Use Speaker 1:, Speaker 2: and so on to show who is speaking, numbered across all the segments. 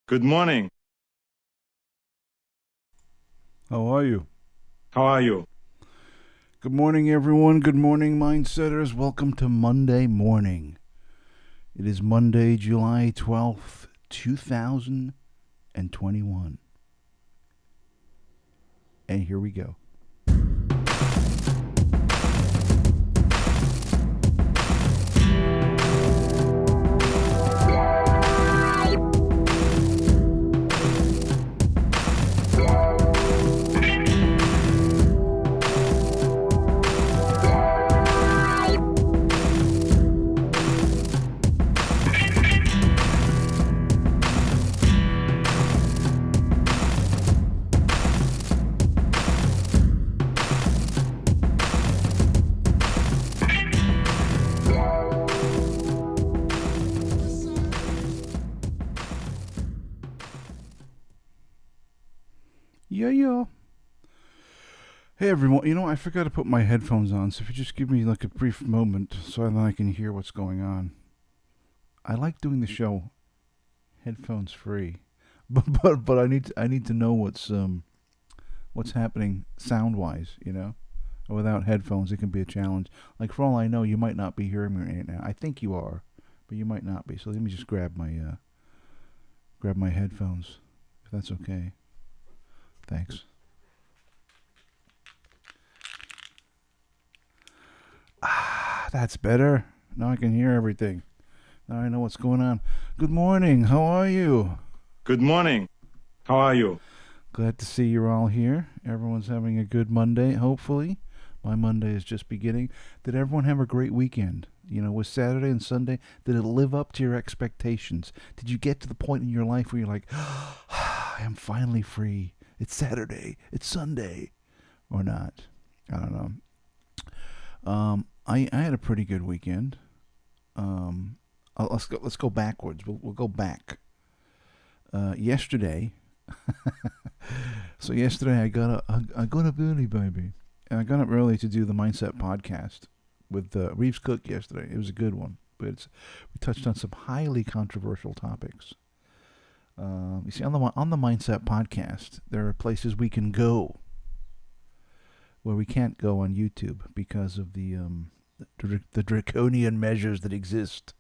Speaker 1: Good morning.
Speaker 2: How are you?
Speaker 1: How are you?
Speaker 2: Good morning, everyone. Good morning, Mindsetters. Welcome to Monday morning. It is Monday, July 12th, 2021. And here we go. Yeah. Hey everyone, I forgot to put my headphones on, so if you just give me like a brief moment so that I can hear what's going on. I like doing the show headphones free, but I need to know what's happening sound wise, Without headphones, it can be a challenge. Like for all I know, you might not be hearing me right now. I think you are, but you might not be. So let me just grab my headphones, if that's okay. Thanks. That's better. Now I can hear everything. Now I know what's going on. Good morning. How are you?
Speaker 1: Good morning. How are you?
Speaker 2: Glad to see you're all here. Everyone's having a good Monday, hopefully. My Monday is just beginning. Did everyone have a great weekend? Was Saturday and Sunday, did it live up to your expectations? Did you get to the point in your life where you're like, I'm finally free. It's Saturday. It's Sunday. Or not? I don't know. I had a pretty good weekend. Let's go backwards. We'll go back. Yesterday. So yesterday I got up early, baby. And I got up early to do the Mindset podcast with Reeves Cook yesterday. It was a good one, but we touched on some highly controversial topics. You see, on the Mindset podcast, there are places we can go where we can't go on YouTube because of the draconian measures that exist.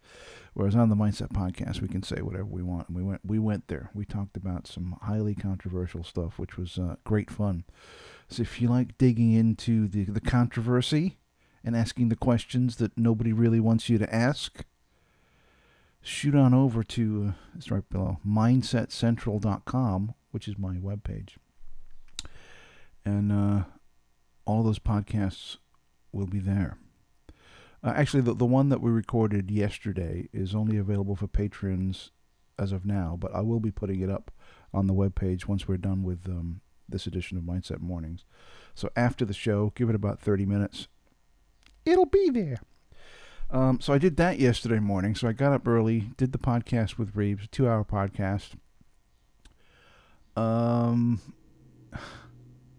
Speaker 2: Whereas on the Mindset podcast, we can say whatever we want. And we went there. We talked about some highly controversial stuff, which was great fun. So if you like digging into the controversy and asking the questions that nobody really wants you to ask, shoot on over to, it's right below, mindsetcentral.com, which is my webpage. And all of those podcasts will be there. Actually, the one that we recorded yesterday is only available for patrons as of now, but I will be putting it up on the webpage once we're done with this edition of Mindset Mornings. So after the show, give it about 30 minutes. It'll be there. So I did that yesterday morning. So I got up early, did the podcast with Reeves, a 2-hour podcast. And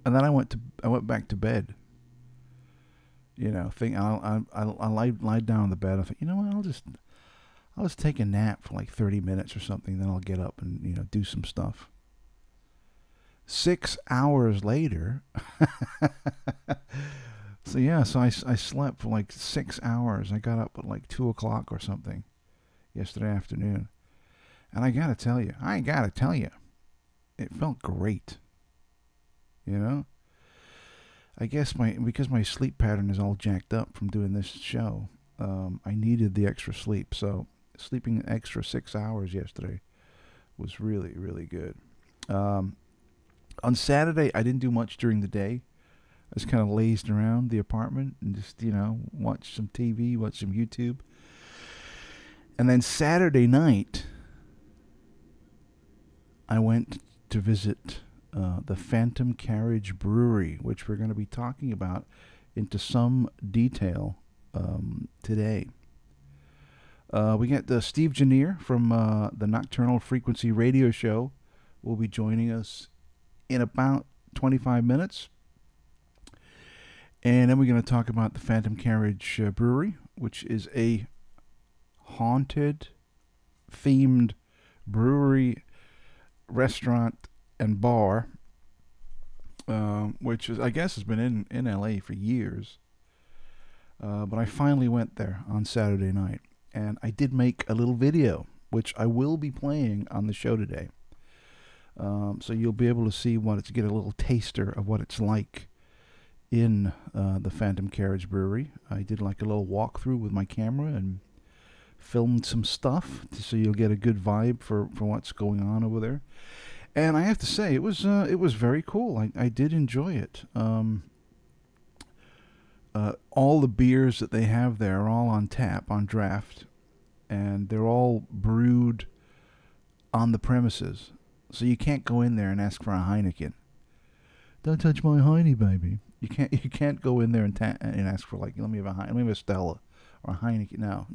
Speaker 2: then I went back to bed. I lied down on the bed. I thought, what, I'll just take a nap for like 30 minutes or something. Then I'll get up and do some stuff. 6 hours later. So I slept for like 6 hours. I got up at like 2 o'clock or something yesterday afternoon. And I gotta tell you, it felt great. I guess because my sleep pattern is all jacked up from doing this show, I needed the extra sleep. So sleeping an extra 6 hours yesterday was really, really good. On Saturday, I didn't do much during the day. I just kind of lazed around the apartment and just, watched some TV, watched some YouTube. And then Saturday night, I went to visit the Phantom Carriage Brewery, which we're going to be talking about into some detail today. We got Steve Genier from the Nocturnal Frequency Radio Show will be joining us in about 25 minutes. And then we're going to talk about the Phantom Carriage Brewery, which is a haunted themed brewery, restaurant, and bar, which is, I guess, has been in LA for years. But I finally went there on Saturday night, and I did make a little video, which I will be playing on the show today. So you'll be able to see get a little taster of what it's like in the Phantom Carriage Brewery. I did like a little walkthrough with my camera and filmed some stuff, so you'll get a good vibe for what's going on over there. And I have to say, it was very cool. I did enjoy it. All the beers that they have there are all on tap, on draft, and they're all brewed on the premises. So you can't go in there and ask for a Heineken. Don't touch my Heine, baby. You can't go in there and ask for, like, let me have a Stella or a Heineken. No.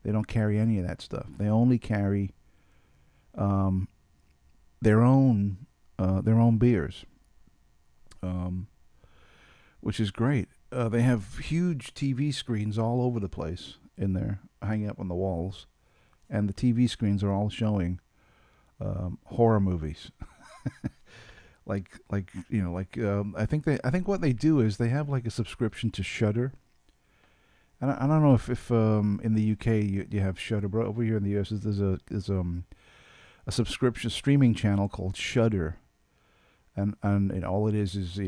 Speaker 2: They don't carry any of that stuff. They only carry their own beers, which is great. They have huge TV screens all over the place in there, hanging up on the walls, and the TV screens are all showing horror movies. I think what they do is they have like a subscription to Shudder. And I don't know if in the UK you have Shudder, but over here in the US there's a subscription streaming channel called Shudder, and all it is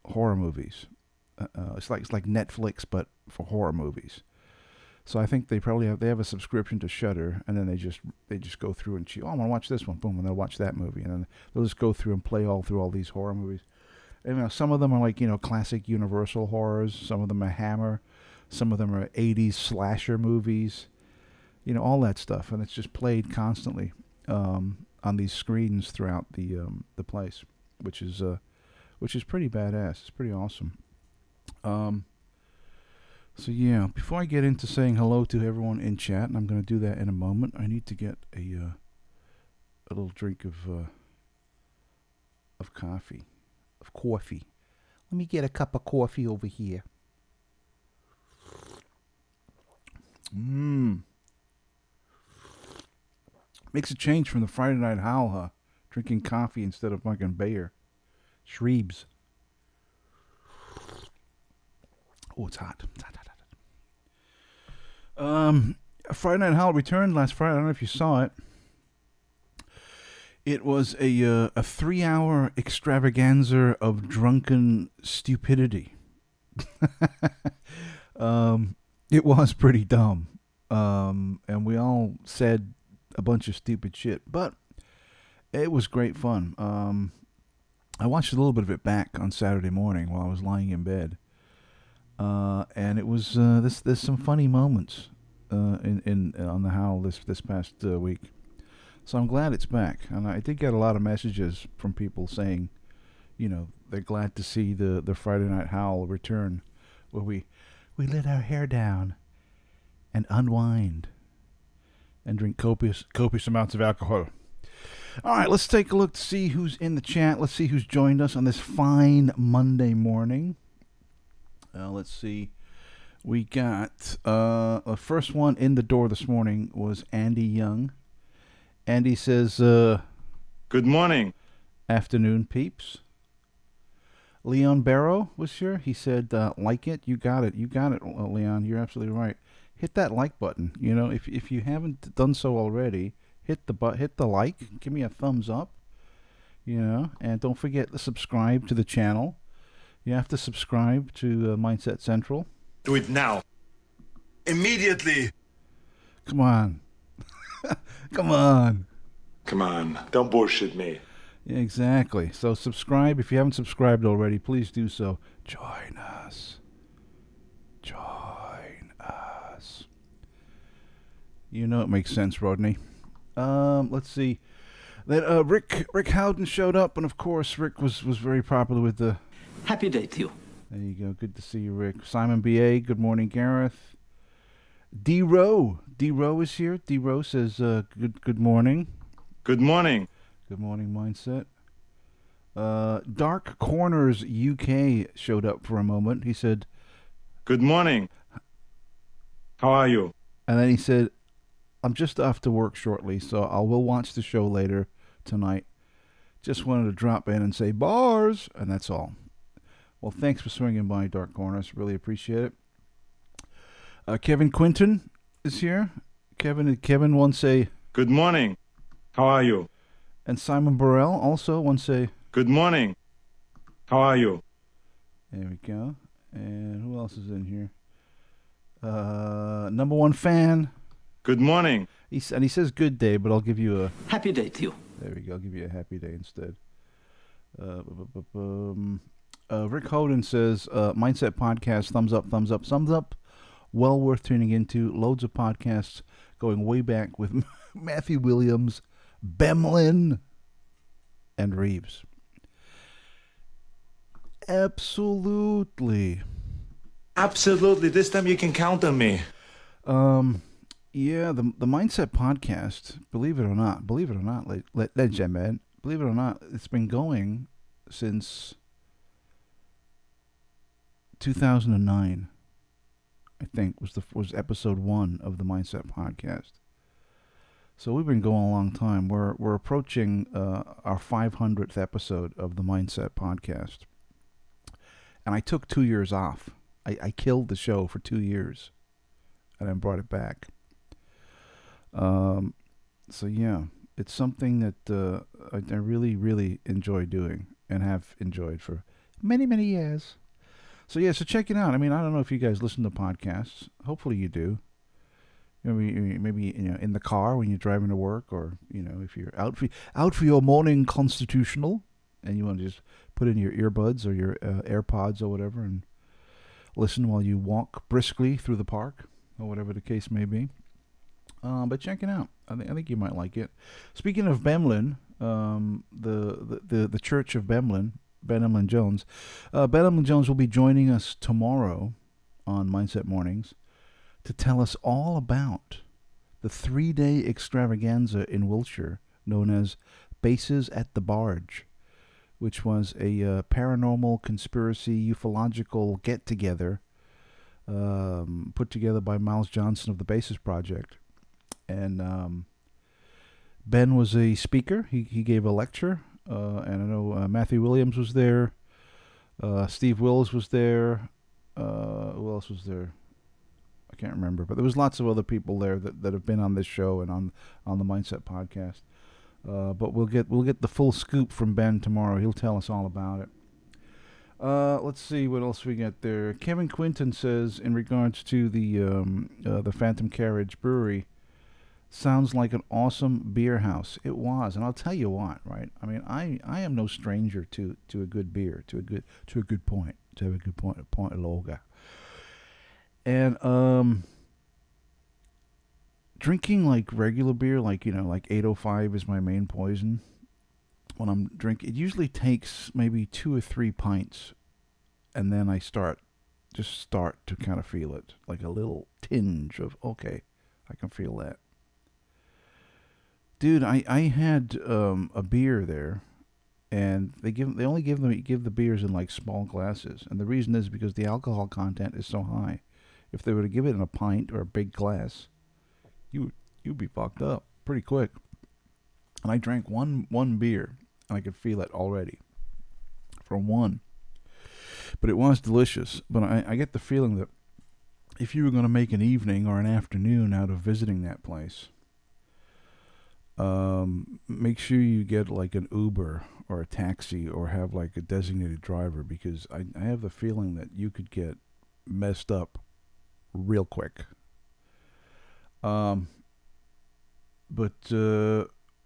Speaker 2: horror movies. It's like Netflix but for horror movies. So I think they have a subscription to Shudder, and then they just go through and I want to watch this one, boom, and they'll watch that movie, and then they'll just go through and play all through all these horror movies. And, some of them are like classic Universal horrors, some of them are Hammer, some of them are 80s slasher movies, all that stuff, and it's just played constantly on these screens throughout the place, which is pretty badass. It's pretty awesome. So yeah, before I get into saying hello to everyone in chat, and I'm going to do that in a moment, I need to get a little drink of coffee. Let me get a cup of coffee over here. Makes a change from the Friday Night Howl, huh? Drinking coffee instead of fucking beer. Shreebs. Oh, it's hot. Friday Night Howl returned last Friday. I don't know if you saw it. It was a 3-hour extravaganza of drunken stupidity. It was pretty dumb. And we all said a bunch of stupid shit, but it was great fun. I watched a little bit of it back on Saturday morning while I was lying in bed. And it was there's some funny moments on the Howl this past week, so I'm glad it's back. And I did get a lot of messages from people saying, they're glad to see the Friday Night Howl return, where we let our hair down and unwind and drink copious amounts of alcohol. All right, let's take a look to see who's in the chat. Let's see who's joined us on this fine Monday morning. Let's see. We got the first one in the door this morning was Andy Young. Andy says,
Speaker 1: Good morning.
Speaker 2: Afternoon, peeps. Leon Barrow was here. He said, like it. You got it, Leon. You're absolutely right. Hit that like button. If you haven't done so already, hit the like. Give me a thumbs up. And don't forget to subscribe to the channel. You have to subscribe to Mindset Central.
Speaker 1: Do it now. Immediately.
Speaker 2: Come on. Come on.
Speaker 1: Come on. Don't bullshit me.
Speaker 2: Yeah, exactly. So subscribe. If you haven't subscribed already, please do so. Join us. It makes sense, Rodney. Let's see. That Rick Howden showed up, and of course Rick was very popular with the...
Speaker 3: Happy day to you.
Speaker 2: There you go. Good to see you, Rick. Simon B.A., good morning, Gareth. D-Row is here. D-Row says, good morning.
Speaker 1: Good morning.
Speaker 2: Good morning, Mindset. Dark Corners UK showed up for a moment. He said,
Speaker 1: Good morning. How are you?
Speaker 2: And then he said, I'm just off to work shortly, so I will watch the show later tonight. Just wanted to drop in and say bars, and that's all. Well, thanks for swinging by, Dark Corners. Really appreciate it. Kevin Quinton is here. Kevin once say,
Speaker 1: Good morning. How are you?
Speaker 2: And Simon Burrell also wants to say,
Speaker 1: Good morning. How are you?
Speaker 2: there we go. And who else is in here? Number one fan.
Speaker 1: Good morning.
Speaker 2: He says good day, but I'll give you a
Speaker 3: Happy day to you.
Speaker 2: There we go. I'll give you a happy day instead. Rick Hoden says, Mindset Podcast, thumbs up, thumbs up, thumbs up. Well worth tuning into. Loads of podcasts going way back with Matthew Williams, Bemlin, and Reeves. Absolutely.
Speaker 1: Absolutely. This time you can count on me.
Speaker 2: Yeah, the Mindset Podcast, believe it or not, gentlemen, believe it or not, it's been going since 2009. I think was episode 1 of the Mindset Podcast. So we've been going a long time. We're approaching our 500th episode of the Mindset Podcast, and I took 2 years off. I killed the show for 2 years, and then brought it back. So yeah, it's something that I really, really enjoy doing and have enjoyed for many, many years. So yeah, so check it out. I mean, I don't know if you guys listen to podcasts. Hopefully you do. Maybe in the car when you're driving to work, or if you're out for your morning constitutional, and you want to just put in your earbuds or your AirPods or whatever and listen while you walk briskly through the park or whatever the case may be. But check it out. I think you might like it. Speaking of Bemlin, the Church of Bemlin, Ben Jones. Ben Jones will be joining us tomorrow on Mindset Mornings to tell us all about the 3-day extravaganza in Wiltshire known as Bases at the Barge, which was a paranormal conspiracy ufological get-together put together by Miles Johnson of the Basis Project. And Ben was a speaker. He gave a lecture. And I know Matthew Williams was there. Steve Wills was there. Who else was there? I can't remember. But there was lots of other people there that have been on this show and on the Mindset Podcast. But we'll get the full scoop from Ben tomorrow. He'll tell us all about it. Let's see what else we got there. Kevin Quinton says, in regards to the Phantom Carriage Brewery, sounds like an awesome beer house. It was, and I'll tell you what, right? I mean, I am no stranger to a good beer, to have a good point lager. And drinking like regular beer, like 805 is my main poison. When I'm drinking, it usually takes maybe 2 or 3 pints, and then I start to kind of feel it, like a little tinge of, okay, I can feel that. Dude, I had a beer there, and they only give the beers in like small glasses, and the reason is because the alcohol content is so high. If they were to give it in a pint or a big glass, you'd be fucked up pretty quick. And I drank one beer, and I could feel it already from one. But it was delicious. But I get the feeling that if you were going to make an evening or an afternoon out of visiting that place, make sure you get like an Uber or a taxi or have like a designated driver, because I have the feeling that you could get messed up real quick. But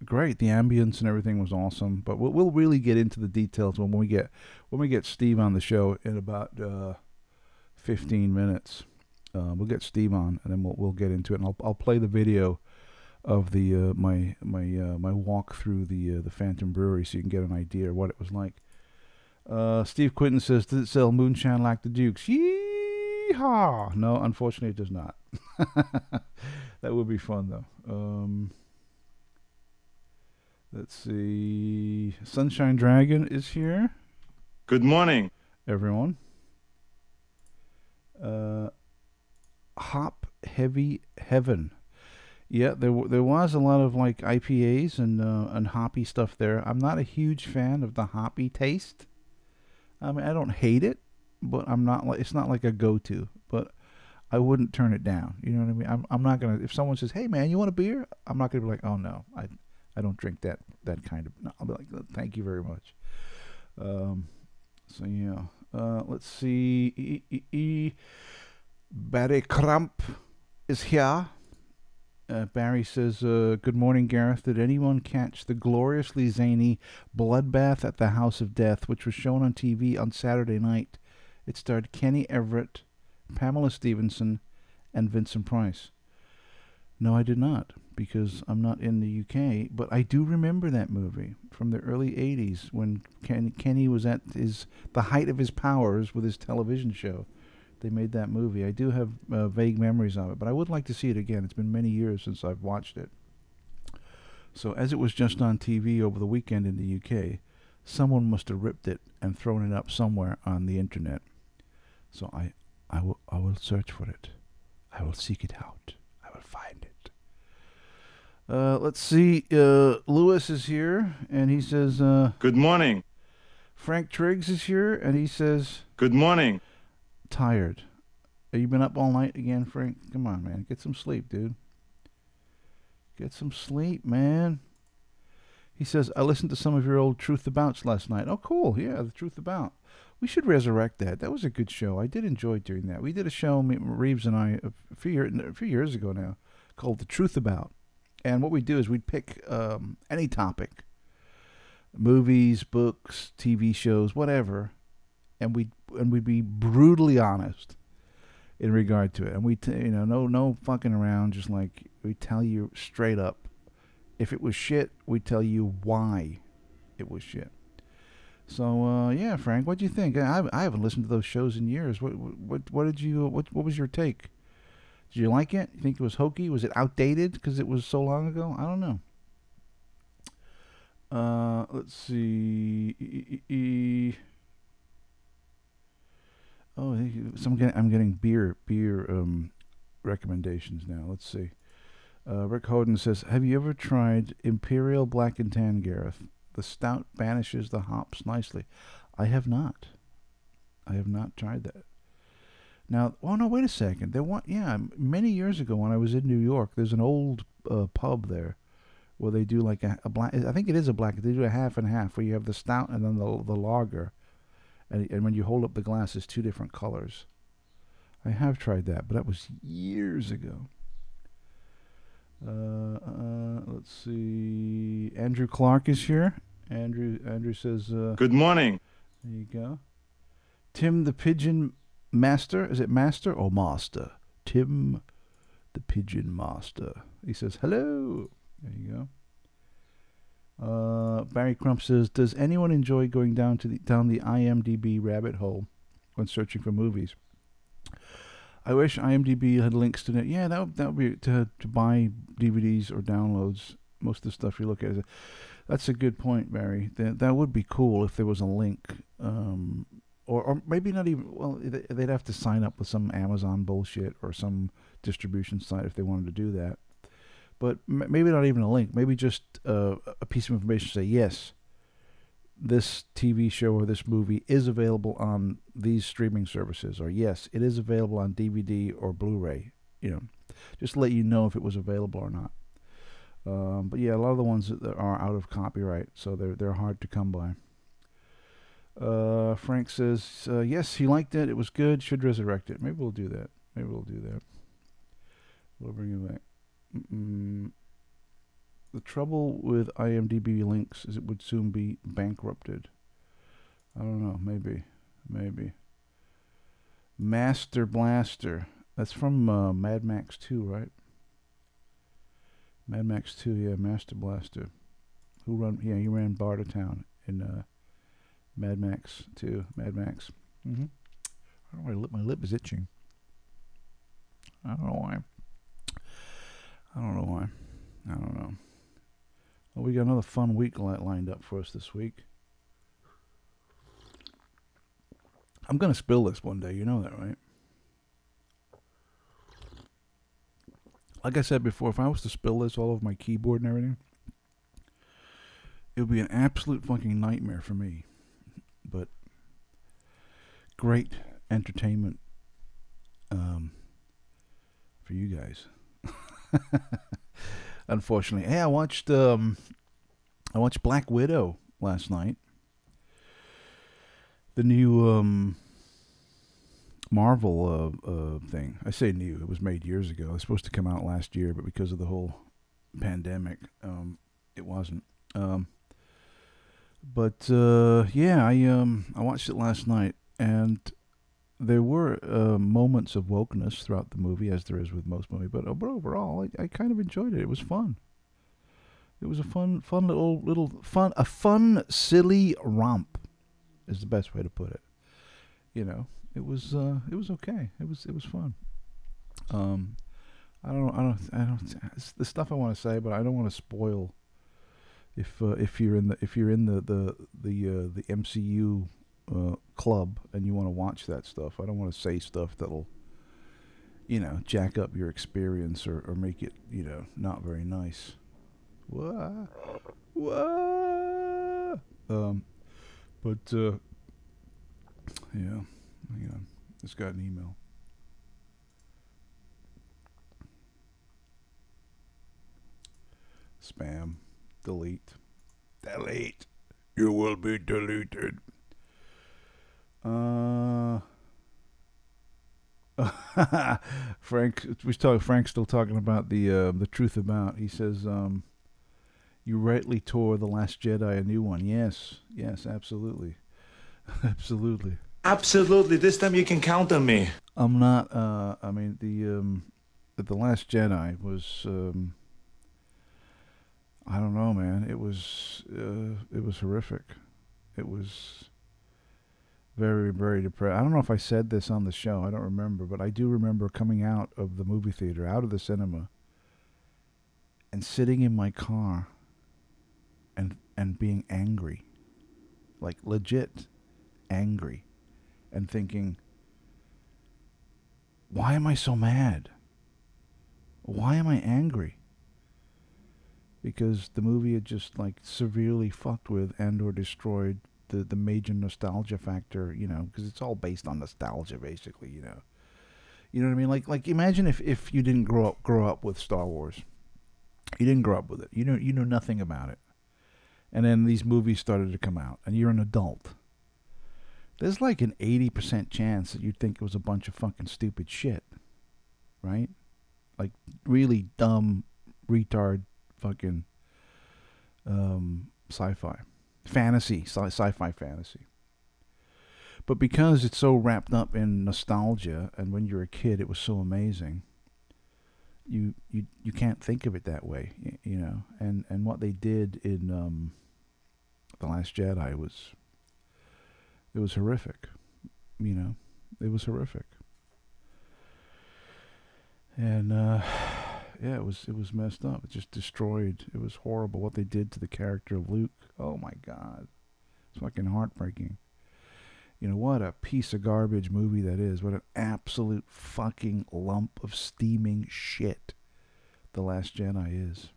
Speaker 2: great, the ambience and everything was awesome. But we'll really get into the details when we get Steve on the show in about 15 minutes. We'll get Steve on, and then we'll get into it, and I'll play the video of the my walk through the Phantom Brewery, so you can get an idea of what it was like. Steve Quinton says, does it sell moonshine like the Duke's? Yeehaw! No, unfortunately it does not. That would be fun though. Let's see. Sunshine Dragon is here.
Speaker 1: Good morning,
Speaker 2: everyone. Hop Heavy Heaven. Yeah, there was a lot of like IPAs and hoppy stuff there. I'm not a huge fan of the hoppy taste. I mean, I don't hate it, but it's not like a go-to. But I wouldn't turn it down. You know what I mean? I'm not gonna. If someone says, "Hey man, you want a beer?" I'm not gonna be like, "Oh no, I I don't drink that kind of. No, I'll be like, thank you very much. So yeah, let's see. Barry Kramp is here. Barry says, good morning, Gareth. Did anyone catch the gloriously zany Bloodbath at the House of Death, which was shown on TV on Saturday night? It starred Kenny Everett, Pamela Stevenson, and Vincent Price. No, I did not, because I'm not in the UK, but I do remember that movie from the early 80s when Kenny was at the height of his powers with his television show. They made that movie. I do have vague memories of it, but I would like to see it again. It's been many years since I've watched it. So as it was just on TV over the weekend in the UK, someone must have ripped it and thrown it up somewhere on the internet. So I will search for it. I will seek it out. I will find it. Let's see. Lewis is here, and he says,
Speaker 1: Good morning.
Speaker 2: Frank Triggs is here, and he says,
Speaker 1: Good morning.
Speaker 2: Tired. Have you been up all night again, Frank? Come on, man. Get some sleep, dude. Get some sleep, man. He says, I listened to some of your old Truth Abouts last night. Oh, cool. Yeah, the Truth About. We should resurrect that. That was a good show. I did enjoy doing that. We did a show, Reeves and I, a few years ago now, called The Truth About. And what we do is we'd pick any topic, movies, books, TV shows, whatever, and we'd be brutally honest in regard to it. And we, no fucking around. Just like we tell you straight up. If it was shit, we tell you why it was shit. So yeah, Frank, what do you think? I haven't listened to those shows in years. What was your take? Did you like it? You think it was hokey? Was it outdated because it was so long ago? I don't know. Let's see. Oh, I'm getting beer recommendations now. Let's see. Rick Hoden says, have you ever tried Imperial Black and Tan, Gareth? The stout banishes the hops nicely. I have not. I have not tried that. Now, oh no, wait a second. Many years ago when I was in New York, there's an old pub there where they do like a black. I think it is a black. They do a half and half where you have the stout and then the lager, and when you hold up the glass, it's two different colors. I have tried that, but that was years ago. Let's see. Andrew Clark is here. Andrew says,
Speaker 1: Good morning.
Speaker 2: There you go. Tim the Pigeon Master. Is it Master or Master? Tim the Pigeon Master. He says, hello. There you go. Barry Crump says, does anyone enjoy going down the IMDb rabbit hole when searching for movies? I wish IMDb had links to it. Yeah, that would be to buy DVDs or downloads. Most of the stuff you look at. That's a good point, Barry. That would be cool if there was a link. Or maybe not even, well, they'd have to sign up with some Amazon bullshit or some distribution site if they wanted to do that. But maybe not even a link. Maybe just a piece of information say, yes, this TV show or this movie is available on these streaming services. Or yes, it is available on DVD or Blu-ray. Just to let you know if it was available or not. But yeah, a lot of the ones that are out of copyright, so they're hard to come by. Frank says, yes, he liked it. It was good. Should resurrect it. Maybe we'll do that. We'll bring it back. The trouble with IMDb links is it would soon be bankrupted. I don't know. Maybe. Master Blaster. That's from Mad Max 2, right? Mad Max 2, yeah, Master Blaster. He ran Bartertown in Mad Max 2. Mad Max. I don't know why my lip is itching. I don't know why. Well, we got another fun week lined up for us this week. I'm going to spill this one day. You know that, right? Like I said before, if I was to spill this all over my keyboard and everything, it would be an absolute fucking nightmare for me. But great entertainment for you guys. Unfortunately. Hey, I watched I watched Black Widow last night. The new Marvel thing. I say new. It was made years ago. It was supposed to come out last year, but because of the whole pandemic, it wasn't. But yeah, I watched it last night, and there were moments of wokeness throughout the movie, as there is with most movies. But overall, I kind of enjoyed it. It was fun. It was a fun a fun, silly romp, is the best way to put it. You know, it was okay. It was fun. Um, I don't. It's the stuff I want to say, but I don't want to spoil. If you're in the MCU club and you want to watch that stuff, I don't want to say stuff that'll jack up your experience or make it not very nice. Whoa, whoa. But yeah, hang on. Just got an email. Spam. Delete. Delete. You will be deleted. Frank's still talking about the truth about. He says, you rightly tore The Last Jedi a new one. Yes, absolutely. Absolutely.
Speaker 1: Absolutely. This time you can count on me.
Speaker 2: I'm not. I mean, the Last Jedi was. I don't know, man. It was horrific. It was very, very depressing. I don't know if I said this on the show. I don't remember, but I do remember coming out of the movie theater, out of the cinema, and sitting in my car, and being angry, like legit angry, and thinking, why am I so mad? Why am I angry? Because the movie had just like severely fucked with and or destroyed the major nostalgia factor, because it's all based on nostalgia, basically, You know what I mean? Like imagine if you didn't grow up with Star Wars. You didn't grow up with it. You know nothing about it. And then these movies started to come out, and you're an adult. There's like an 80% chance that you'd think it was a bunch of fucking stupid shit, right? Like really dumb, retard, fucking sci-fi fantasy. But because it's so wrapped up in nostalgia, and when you're a kid it was so amazing, you can't think of it that way, and what they did in The Last Jedi was horrific. It was horrific. And yeah, it was messed up. It just destroyed. It was horrible what they did to the character of Luke. Oh my God, it's fucking heartbreaking. What a piece of garbage movie that is. What an absolute fucking lump of steaming shit The Last Jedi is.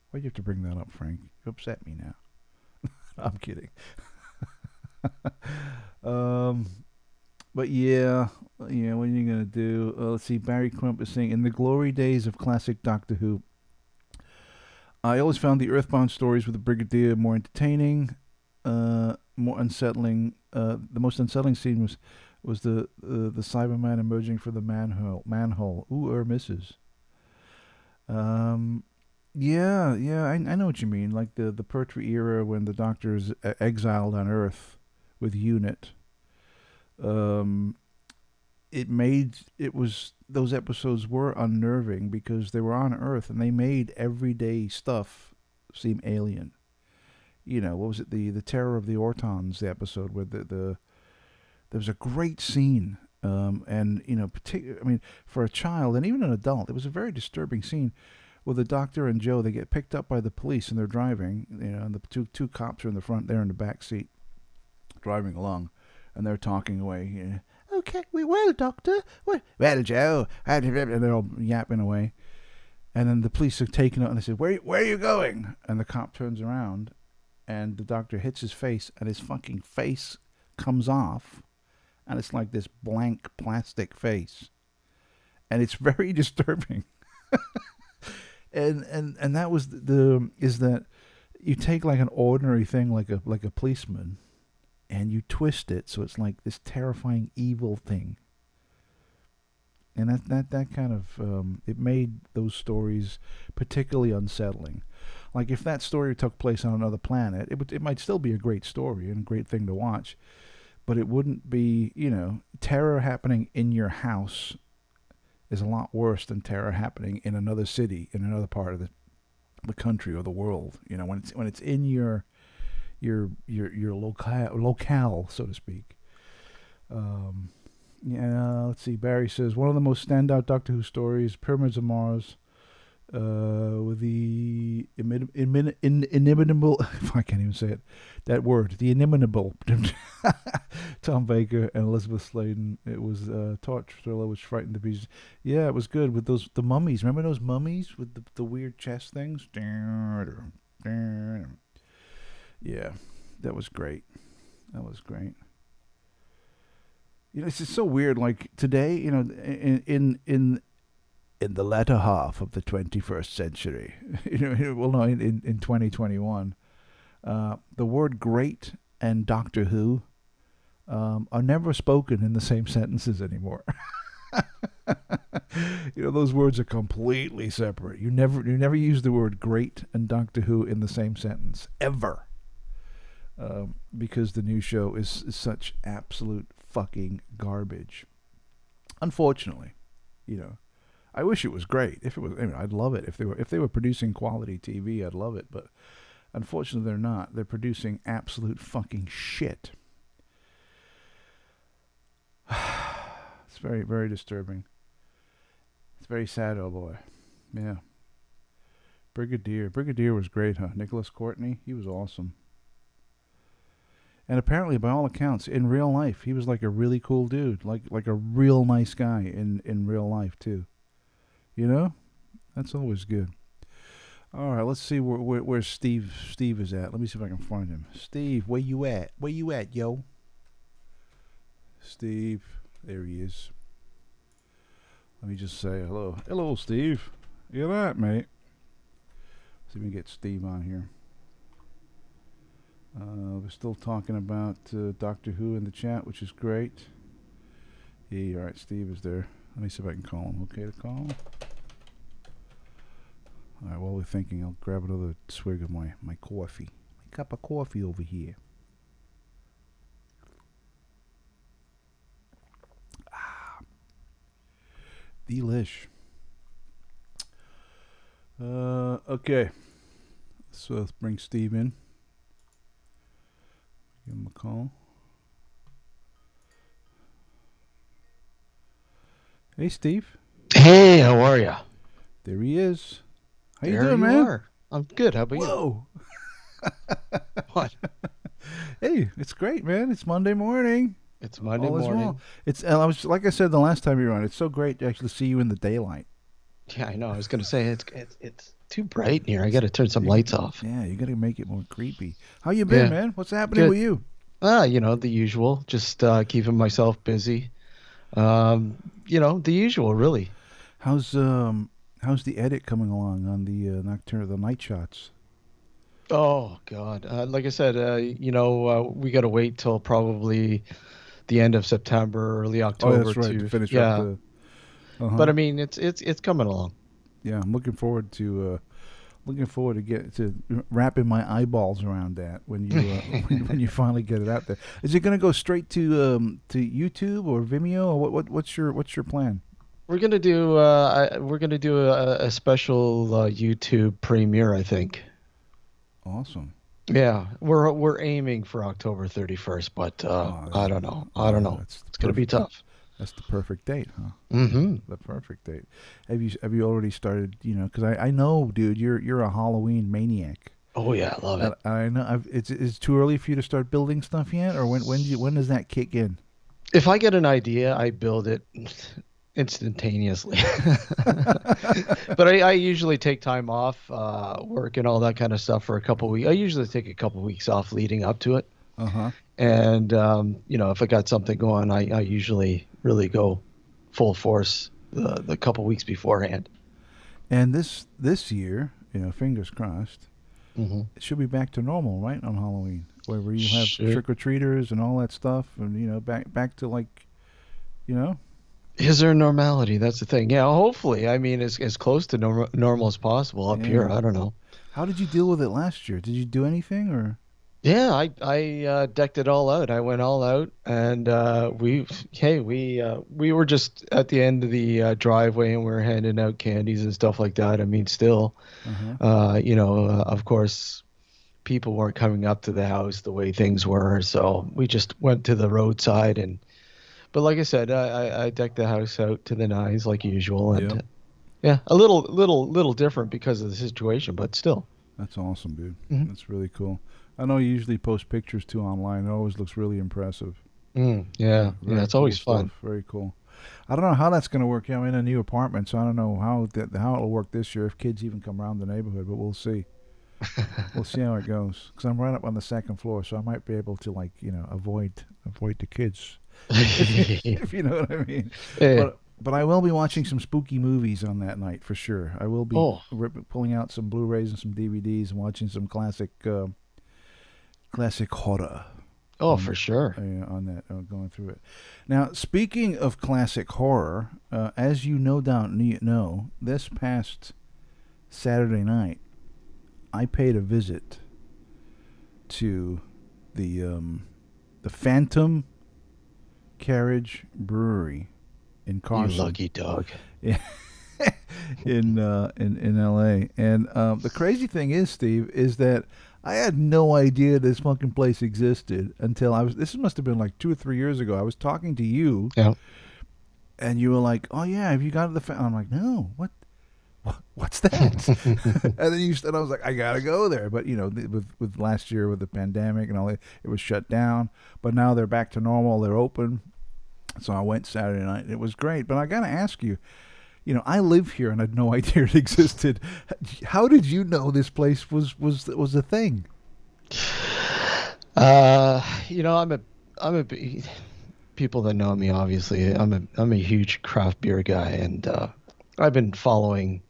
Speaker 2: Why'd you have to bring that up, Frank? You upset me now. I'm kidding. But yeah, what are you gonna do? Let's see. Barry Crump is saying, in the glory days of classic Doctor Who, I always found the Earthbound stories with the Brigadier more entertaining, more unsettling. The most unsettling scene was the Cyberman emerging from the manhole. Ooh, misses. Yeah, I know what you mean. Like the Pertwee era when the Doctor is exiled on Earth with Unit. Those episodes were unnerving because they were on Earth and they made everyday stuff seem alien. What was it? The Terror of the Ortons, the episode where there was a great scene. And for a child and even an adult, it was a very disturbing scene where the Doctor and Joe, they get picked up by the police and they're driving, and the two cops are in the front, they're in the back seat, driving along, and they're talking away. Okay, we will, Doctor. Well, Joe, and they're all yapping away. And then the police are taking it, and they say, where are you going? And the cop turns around, and the Doctor hits his face, and his fucking face comes off, and it's like this blank plastic face. And it's very disturbing. And that was is that you take like an ordinary thing like a policeman, and you twist it so it's like this terrifying evil thing. And that kind of it made those stories particularly unsettling. Like if that story took place on another planet, it might still be a great story and a great thing to watch, but it wouldn't be, terror happening in your house is a lot worse than terror happening in another city, in another part of the country or the world. When it's in your locale, so to speak. Let's see. Barry says one of the most standout Doctor Who stories, Pyramids of Mars, with the inimitable. I can't even say it. That word, the inimitable. Tom Baker and Elizabeth Sladen. It was a torture thriller which frightened the beast. Yeah, it was good with the mummies. Remember those mummies with the weird chest things? Yeah, that was great. That was great. It's just so weird. Like today, in the latter half of the 21st century, in 2021, the word "great" and Doctor Who are never spoken in the same sentences anymore. Those words are completely separate. You never use the word "great" and Doctor Who in the same sentence ever. Because the new show is such absolute fucking garbage. Unfortunately, I wish it was great. If it was, I'd love it. If they were producing quality TV, I'd love it. But unfortunately, they're not. They're producing absolute fucking shit. It's very, very disturbing. It's very sad, oh boy. Yeah. Brigadier was great, huh? Nicholas Courtney, he was awesome. And apparently, by all accounts, in real life, he was like a really cool dude, like a real nice guy in real life too. That's always good. All right, let's see where Steve is at. Let me see if I can find him. Steve, where you at? Where you at, yo? Steve, there he is. Let me just say hello. Hello, Steve. You all right, mate? See if we can get Steve on here. We're still talking about Doctor Who in the chat, which is great. Yeah, all right, Steve is there. Let me see if I can call him. Okay to call him? All right, while we're thinking, I'll grab another swig of my coffee. My cup of coffee over here. Delish. Okay. So let's bring Steve in. Give him a call. Hey, Steve.
Speaker 3: Hey, how are you?
Speaker 2: There he is. How you
Speaker 3: there
Speaker 2: doing,
Speaker 3: you
Speaker 2: man?
Speaker 3: Are. I'm good. How about
Speaker 2: Whoa.
Speaker 3: you? What?
Speaker 2: Hey, it's great, man. It's Monday morning.
Speaker 3: It's Monday morning.
Speaker 2: Well. It's I was like I said the last time you were on. It's so great to actually see you in the daylight.
Speaker 3: Yeah, I know. I was going to say it's too bright in here. I got to turn some lights off.
Speaker 2: Yeah, you got to make it more creepy. How you been, man? What's happening with you?
Speaker 3: The usual. Just keeping myself busy. The usual, really.
Speaker 2: How's the edit coming along on the night shots?
Speaker 3: Oh God! Like I said, we got to wait till probably the end of September, early October
Speaker 2: to finish up the.
Speaker 3: But I mean, it's coming along.
Speaker 2: Yeah, I'm looking forward to wrapping my eyeballs around that when you when you finally get it out there. Is it going to go straight to YouTube or Vimeo, or what's your plan?
Speaker 3: We're gonna do a special YouTube premiere, I think.
Speaker 2: Awesome.
Speaker 3: Yeah, we're aiming for October 31st, but I don't know. It's gonna be tough.
Speaker 2: That's the perfect date, huh?
Speaker 3: Mm-hmm.
Speaker 2: The perfect date. Have you already started? Because I know, dude, you're a Halloween maniac.
Speaker 3: Oh yeah, I love it.
Speaker 2: I know. It's too early for you to start building stuff yet, or when does that kick in?
Speaker 3: If I get an idea, I build it instantaneously. But I usually take time off work and all that kind of stuff for a couple weeks. I usually take a couple weeks off leading up to it. And if I got something going, I usually really go full force the couple weeks beforehand.
Speaker 2: And this year, fingers crossed,
Speaker 3: Mm-hmm.
Speaker 2: it should be back to normal, right, on Halloween, where you have
Speaker 3: Sure.
Speaker 2: trick or treaters and all that stuff, and back to like, you know.
Speaker 3: Is there normality? That's the thing. Yeah, hopefully. I mean, as close to normal as possible up here.
Speaker 2: Yeah.
Speaker 3: I don't know.
Speaker 2: How did you deal with it last year? Did you do anything or?
Speaker 3: Yeah, I decked it all out. I went all out, and we were just at the end of the driveway, and we were handing out candies and stuff like that. I mean, still,
Speaker 2: Uh-huh.
Speaker 3: of course, people weren't coming up to the house the way things were, so we just went to the roadside and. But like I said, I decked the house out to the nines like usual, and
Speaker 2: Yep.
Speaker 3: yeah, a little different because of the situation, but still.
Speaker 2: That's awesome, dude.
Speaker 3: Mhm.
Speaker 2: That's really cool. I know you usually post pictures too online. It always looks really impressive.
Speaker 3: Yeah,
Speaker 2: Very
Speaker 3: it's
Speaker 2: cool
Speaker 3: always fun.
Speaker 2: stuff. Very cool. I don't know how that's going to work. I'm in a new apartment, so I don't know how it'll work this year if kids even come around the neighborhood. But we'll see. We'll see how it goes. Because I'm right up on the second floor, so I might be able to avoid the kids. If you know what I mean.
Speaker 3: Yeah.
Speaker 2: But I will be watching some spooky movies on that night for sure. I will be
Speaker 3: Oh.
Speaker 2: pulling out some Blu-rays and some DVDs and watching some classic horror.
Speaker 3: Oh, for sure.
Speaker 2: On that, going through it. Now, speaking of classic horror, as you no doubt know, this past Saturday night, I paid a visit to the Phantom Carriage Brewery in Carson.
Speaker 3: You lucky dog.
Speaker 2: Yeah. in L.A. And the crazy thing is, Steve, is that I had no idea this fucking place existed until this must have been like 2 or 3 years ago. I was talking to you,
Speaker 3: Yeah.
Speaker 2: and you were like, "Oh yeah, have you gone to the?" I'm like, "No, what's that?" And then you said, I was like, "I gotta go there," but with last year with the pandemic and all that, it was shut down. But now they're back to normal. They're open. So I went Saturday night. It was great. But I gotta ask you. I live here and I had no idea it existed. How did you know this place was a thing?
Speaker 3: People that know me, obviously, I'm a huge craft beer guy, and I've been following,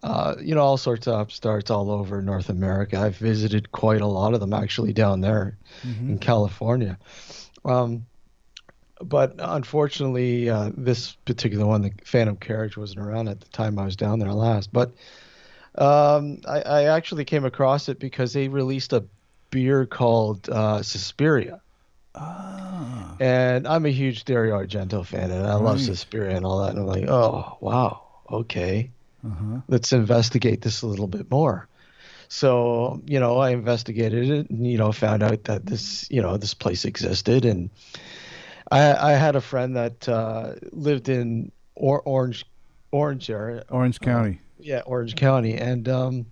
Speaker 3: all sorts of upstarts all over North America. I've visited quite a lot of them actually down there in California. But unfortunately, this particular one, the Phantom Carriage, wasn't around at the time I was down there last. But I actually came across it because they released a beer called Suspiria.
Speaker 2: Ah.
Speaker 3: And I'm a huge Dario Argento fan, and I love Suspiria and all that. And I'm like, oh, wow, okay. Let's investigate this a little bit more. So, I investigated it and, found out that this place existed. And I had a friend that lived in Orange area.
Speaker 2: Orange County.
Speaker 3: Yeah, Orange County. And I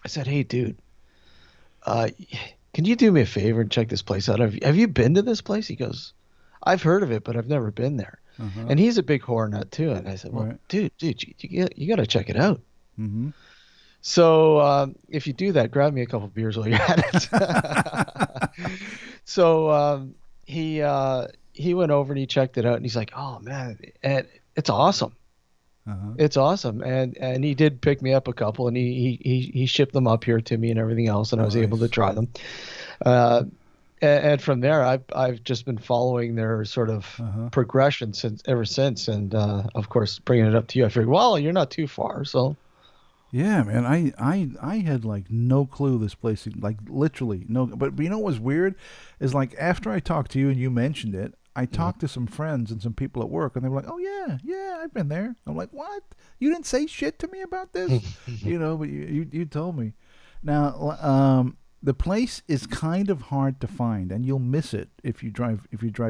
Speaker 3: said, hey, dude, can you do me a favor and check this place out? Have you been to this place? He goes, I've heard of it, but I've never been there. And he's a big horror nut, too. And I said, well, dude, you got to check it out.
Speaker 2: Mm-hmm.
Speaker 3: So if you do that, grab me a couple beers while you're at it. So he went over and he checked it out, and he's like, oh man, and it's awesome. It's awesome. And he did pick me up a couple, and he shipped them up here to me and everything else, and I was able to try them. And from there, I've just been following their sort of progression ever since, and of course bringing it up to you, I figured, well, you're not too far, so.
Speaker 2: Yeah, man, I had like no clue this place, like literally no. But you know what was weird is like after I talked to you and you mentioned it, I talked to some friends and some people at work, and they were like, "Oh yeah, I've been there." I'm like, "What? You didn't say shit to me about this?" But you told me. Now, the place is kind of hard to find, and you'll miss it if you drive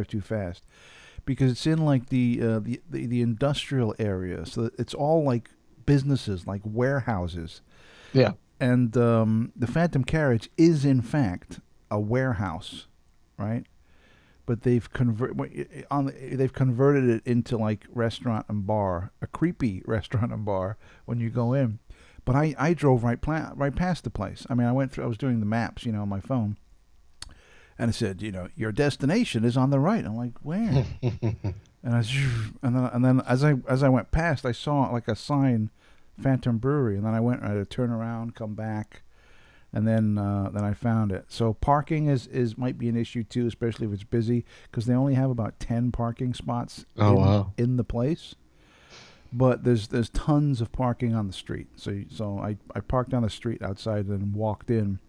Speaker 2: too fast, because it's in like the industrial area, so it's all like businesses, like warehouses.
Speaker 3: Yeah.
Speaker 2: And the Phantom Carriage is in fact a warehouse, right? But they've converted it into like restaurant and bar, a creepy restaurant and bar when you go in. But I drove right past the place. I mean, I was doing the maps, on my phone, and it said, your destination is on the right. I'm like, where? And then as I went past, I saw like a sign, Phantom Brewery, and then I went. I had to turn around, come back, and then I found it. So parking is might be an issue too, especially if it's busy, because they only have about 10 parking spots
Speaker 3: Oh, wow.
Speaker 2: in the place. But there's tons of parking on the street. So I parked on the street outside and walked in,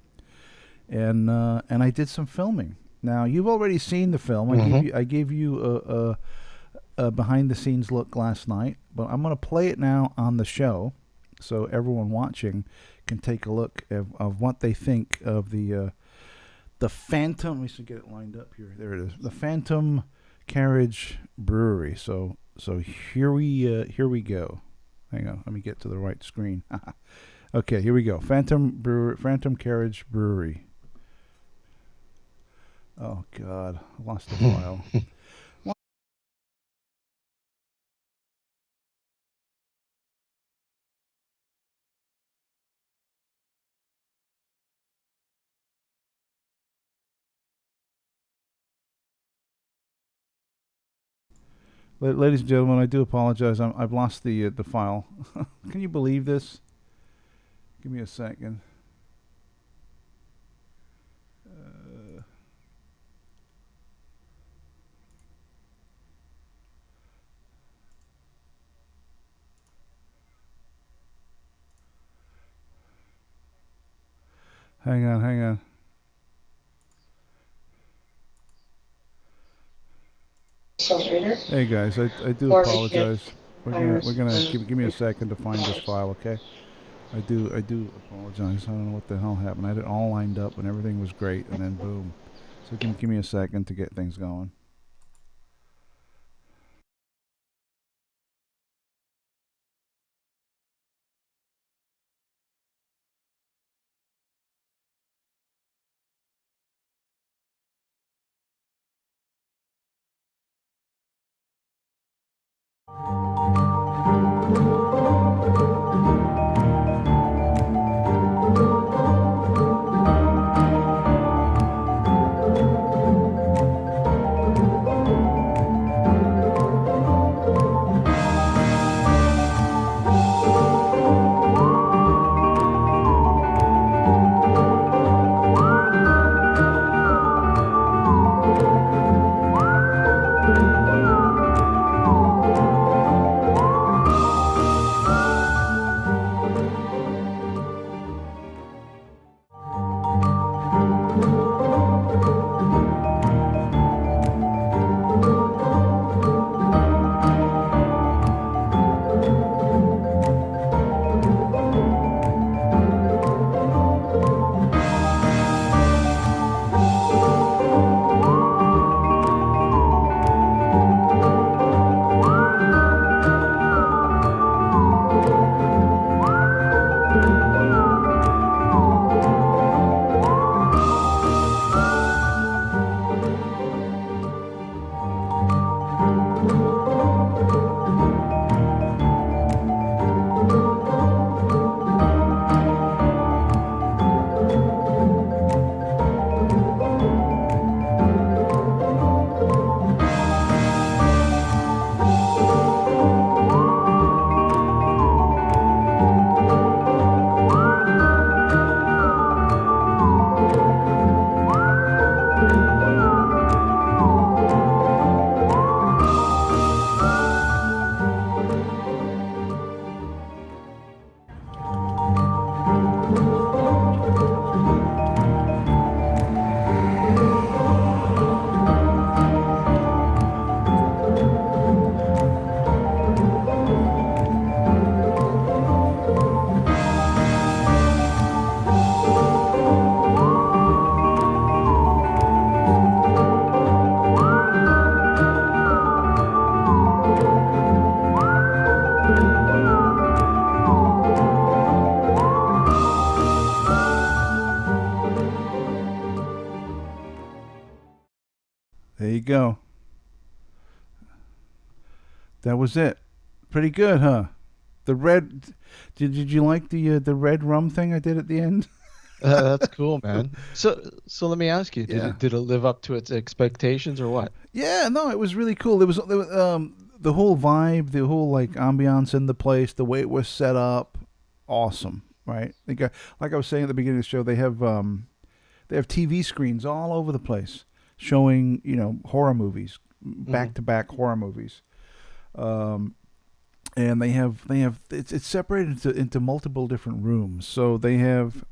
Speaker 2: and I did some filming. Now you've already seen the film. I gave you a behind the scenes look last night, but I'm gonna play it now on the show, so everyone watching can take a look of what they think of the Phantom. We should get it lined up here. There it is. The Phantom Carriage Brewery. So here we go. Hang on, let me get to the right screen. Okay, here we go. Phantom Carriage Brewery. Oh God, I lost the file. Ladies and gentlemen, I do apologize. I've lost the file. Can you believe this? Give me a second. Hang on. Hey guys, I do apologize. We're gonna give me a second to find this file, okay? I do apologize. I don't know what the hell happened. I had it all lined up and everything was great, and then boom. So give me a second to get things going. There you go. That was it. Pretty good, huh? The red. Did you like the red rum thing I did at the end?
Speaker 3: That's cool, man. So let me ask you, did it live up to its expectations or what?
Speaker 2: Yeah, no, it was really cool. There was the whole vibe, the whole like ambiance in the place, the way it was set up. awesome, right? They got, like I was saying at the beginning of the show, they have TV screens all over the place showing, horror movies, back to back horror movies. And they have it's separated into multiple different rooms. So they have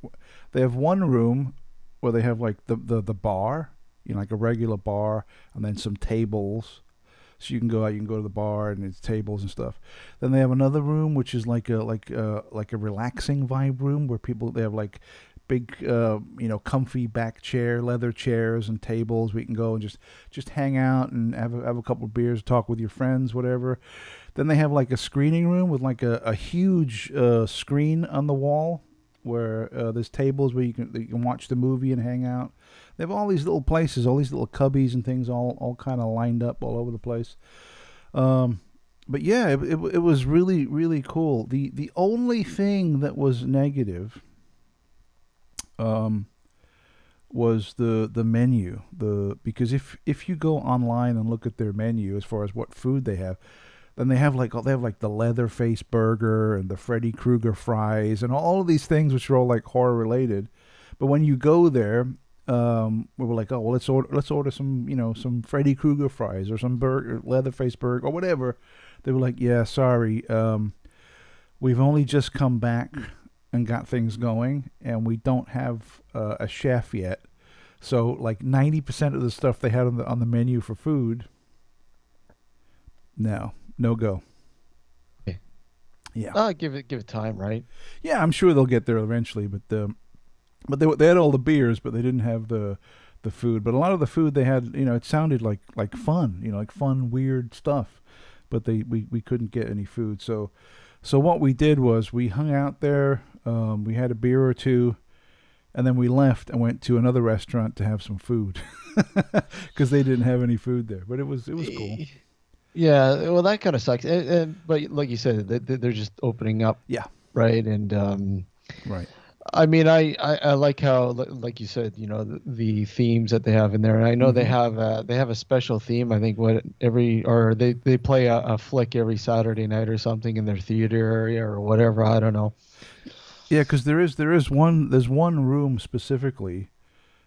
Speaker 2: one room where they have like the bar, like a regular bar, and then some tables. So you can go out, you can go to the bar, and it's tables and stuff. Then they have another room which is like a relaxing vibe room where they have like big comfy back leather chairs and tables where you can go and just hang out and have a couple of beers, talk with your friends, whatever. Then they have like a screening room with like a huge screen on the wall where there's tables where you can watch the movie and hang out. They have all these little places, all these little cubbies and things all kind of lined up all over the place. But yeah, it was really, really cool. The only thing that was negative was the menu. Because if you go online and look at their menu as far as what food they have, then they have like the Leatherface burger and the Freddy Krueger fries and all of these things which are all like horror related. But when you go there, we were like, oh well, let's order some Freddy Krueger fries or some burger, Leatherface burger or whatever. They were like, yeah, sorry, we've only just come back and got things going, and we don't have a chef yet. So like 90% of the stuff they had on the menu for food, no go. Yeah.
Speaker 3: Give it time, right?
Speaker 2: Yeah, I'm sure they'll get there eventually, but they had all the beers, but they didn't have the food. But a lot of the food they had, it sounded like fun, like fun, weird stuff. But we couldn't get any food. So what we did was we hung out there. We had a beer or two, and then we left and went to another restaurant to have some food because they didn't have any food there. But it was cool.
Speaker 3: Yeah, well, that kind of sucks. But like you said, they're just opening up.
Speaker 2: Yeah.
Speaker 3: Right. And
Speaker 2: right.
Speaker 3: I mean, I like how, like you said, the themes that they have in there. And I know they have a special theme. I think they play a flick every Saturday night or something in their theater area or whatever. I don't know.
Speaker 2: Yeah, because there's one room specifically,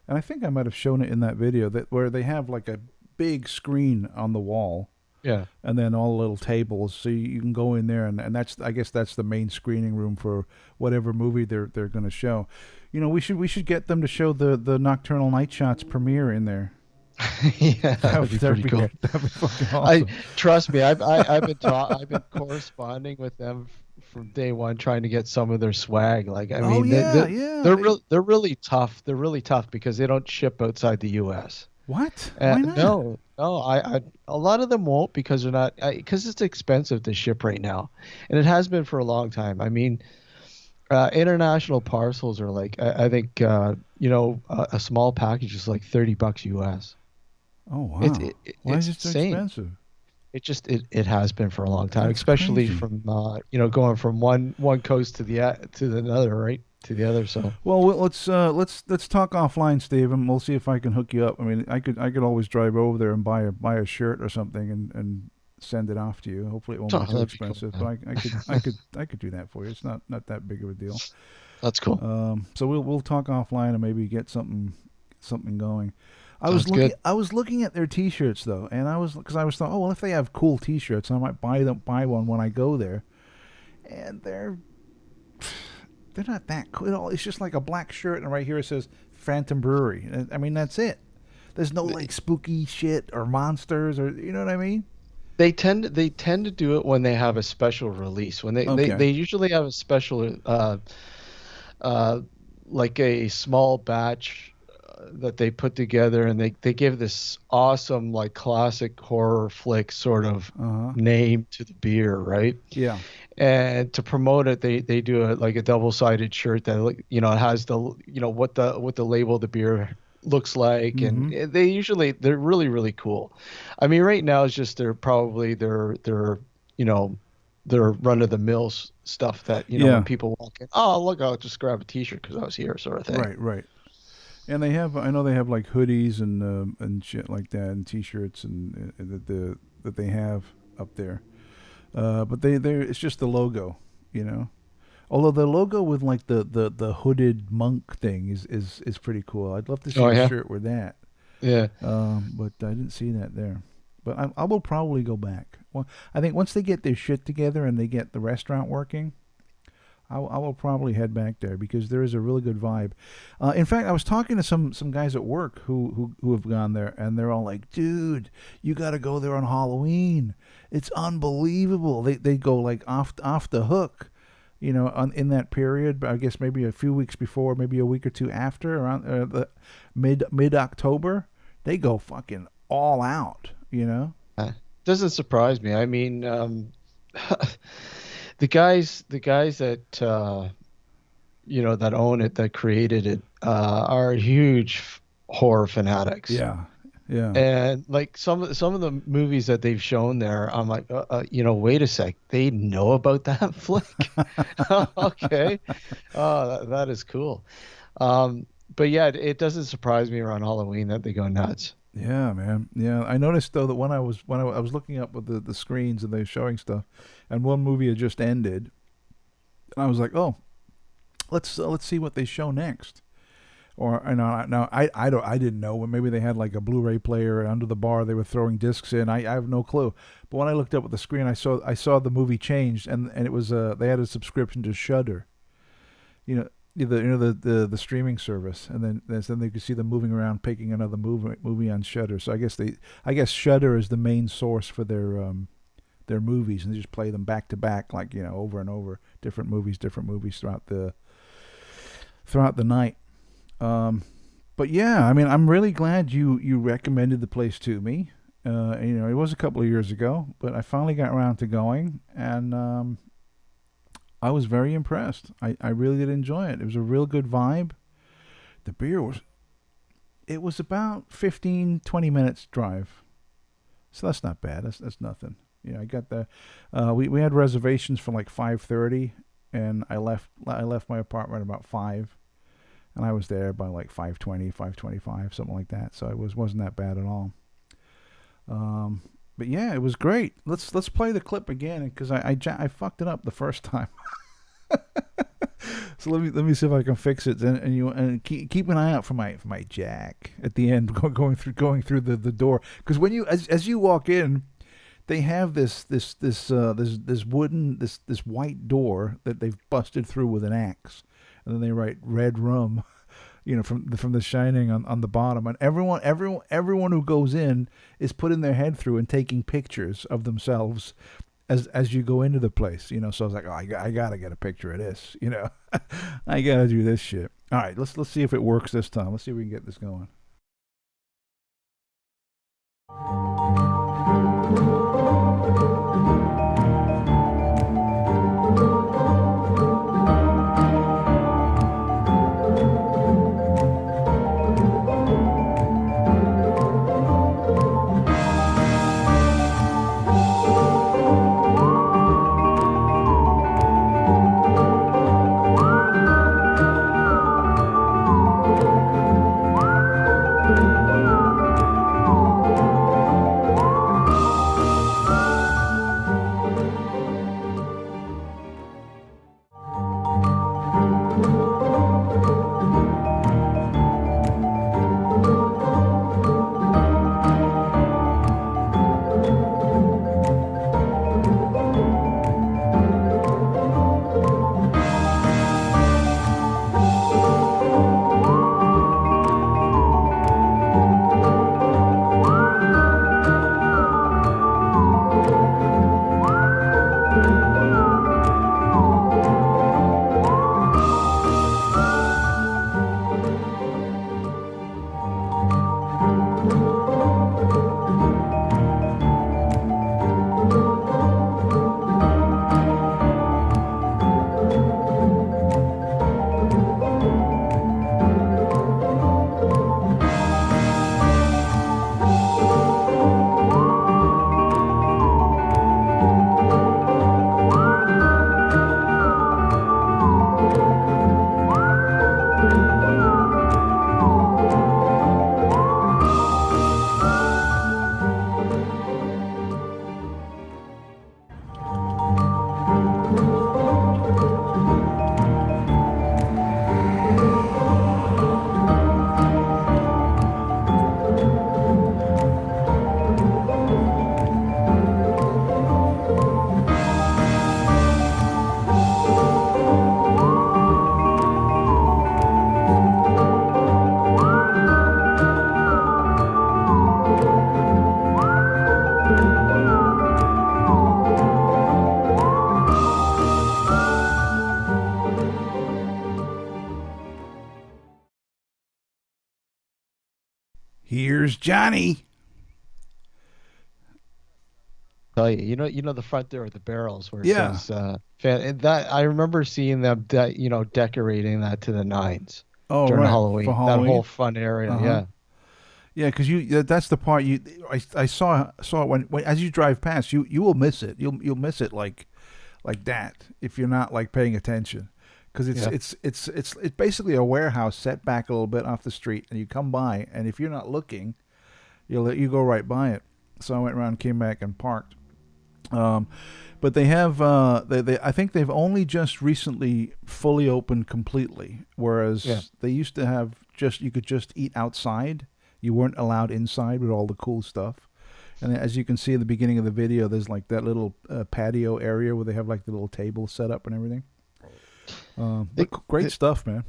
Speaker 2: and I think I might have shown it in that video where they have like a big screen on the wall.
Speaker 3: Yeah.
Speaker 2: And then all the little tables, so you can go in there, and I guess that's the main screening room for whatever movie they're going to show. We should get them to show the Nocturnal Night Shots premiere in there.
Speaker 3: Yeah, that'd be pretty cool.
Speaker 2: That'd be fucking awesome.
Speaker 3: Trust me, I've been corresponding with them from day one, trying to get some of their swag. Like, I mean, they're really tough. They're really tough because they don't ship outside the U.S.
Speaker 2: What? Why not?
Speaker 3: No, a lot of them won't because they're not, because it's expensive to ship right now, and it has been for a long time. I mean, international parcels are like, I think, a small package is like $30 US.
Speaker 2: Oh wow! Why is it so expensive?
Speaker 3: It has been for a long time. That's especially crazy. From going from one coast to the other, right? To the other. So
Speaker 2: let's talk offline, Steve, and we'll see if I can hook you up. I mean, I could always drive over there and buy a shirt or something and send it off to you. Hopefully it won't be too expensive, but I could do that for you. It's not that big of a deal.
Speaker 3: That's cool.
Speaker 2: So we'll talk offline and maybe get something going. I was looking at their T-shirts though, and I was thought, oh well, if they have cool T-shirts, I might buy one when I go there, and they're not that cool. It's just like a black shirt, and right here it says Phantom Brewery. I mean, that's it. There's no like spooky shit or monsters or you know what I mean.
Speaker 3: They tend to do it when they have a special release. When they usually have a special like a small batch that they put together, and they give this awesome like classic horror flick sort of name to the beer, right? Yeah. And to promote it, they do a double-sided shirt that it has the what the label of the beer looks like, and they're really, really cool. I mean, right now it's just they're run of the mill stuff that when people walk in, oh look, I'll just grab a T-shirt because I was here, sort of thing. Right.
Speaker 2: And I know they have like hoodies and shit like that, and T-shirts and that they have up there. But it's just the logo, Although the logo with like the hooded monk thing is pretty cool. I'd love to see
Speaker 3: Oh
Speaker 2: a
Speaker 3: yeah,
Speaker 2: shirt with that.
Speaker 3: yeah.
Speaker 2: But I didn't see that there. But I will probably go back. Well, I think once they get their shit together and they get the restaurant working, I will probably head back there because there is a really good vibe. In fact, I was talking to some guys at work who have gone there, and they're all like, "Dude, you got to go there on Halloween. It's unbelievable." They go like off the hook, in that period. But I guess maybe a few weeks before, maybe a week or two after, around the mid October, they go fucking all out.
Speaker 3: Doesn't surprise me. I mean, the guys that that own it, that created it, are huge horror fanatics.
Speaker 2: Yeah, yeah.
Speaker 3: And like some of the movies that they've shown there, I'm like, wait a sec, they know about that flick? Okay, that is cool. But yeah, it doesn't surprise me around Halloween that they go nuts.
Speaker 2: Yeah, man. Yeah, I noticed though that when I was looking up with the screens and they were showing stuff, and one movie had just ended, and I was like, oh, let's see what they show next. Or now I didn't know. Maybe they had like a Blu-ray player under the bar they were throwing discs in. I have no clue. But when I looked up at the screen, I saw the movie changed, and it was they had a subscription to Shudder. The streaming service, and then they could see them moving around, picking another movie on Shudder. So I guess Shudder is the main source for their movies, and they just play them back to back, like over and over, different movies throughout the night. But yeah, I mean, I'm really glad you recommended the place to me. It was a couple of years ago, but I finally got around to going, and I was very impressed. I really did enjoy it. It was a real good vibe. The beer it was about 15-20 minutes drive. So that's not bad. That's nothing. I got we had reservations for like 5:30, and I left my apartment about 5, and I was there by like 5:20, 5:25, something like that. So it wasn't that bad at all. But yeah, it was great. Let's play the clip again because I fucked it up the first time. So let me see if I can fix it, and keep an eye out for my jack at the end going through the door, because when you as you walk in, they have this wooden this white door that they've busted through with an axe, and then they write "Red Rum," from The Shining on the bottom, and everyone who goes in is putting their head through and taking pictures of themselves as you go into the place. So I was like, oh, I gotta get a picture of this. I gotta do this shit. All right, let's see if it works this time. Let's see if we can get this going. Here's Johnny.
Speaker 3: Tell you, you know the front there with the barrels where it
Speaker 2: Yeah.
Speaker 3: says and that I remember seeing them decorating that to the nines
Speaker 2: Oh,
Speaker 3: during
Speaker 2: right. For
Speaker 3: Halloween. That whole
Speaker 2: Halloween.
Speaker 3: front area,
Speaker 2: Uh-huh.
Speaker 3: yeah.
Speaker 2: Yeah, because that's the part I saw it when as you drive past you will miss it. You'll miss it like that if you're not like paying attention, because
Speaker 3: Yeah.
Speaker 2: it's basically a warehouse set back a little bit off the street, and you come by, and if you're not looking, you go right by it. So I went around, came back, and parked. But they have they I think they've only just recently fully opened completely, whereas
Speaker 3: Yeah.
Speaker 2: they used to have just you could just eat outside. You weren't allowed inside with all the cool stuff. And as you can see at the beginning of the video, there's like that little patio area where they have like the little table set up and everything.
Speaker 3: They,
Speaker 2: Great stuff, man.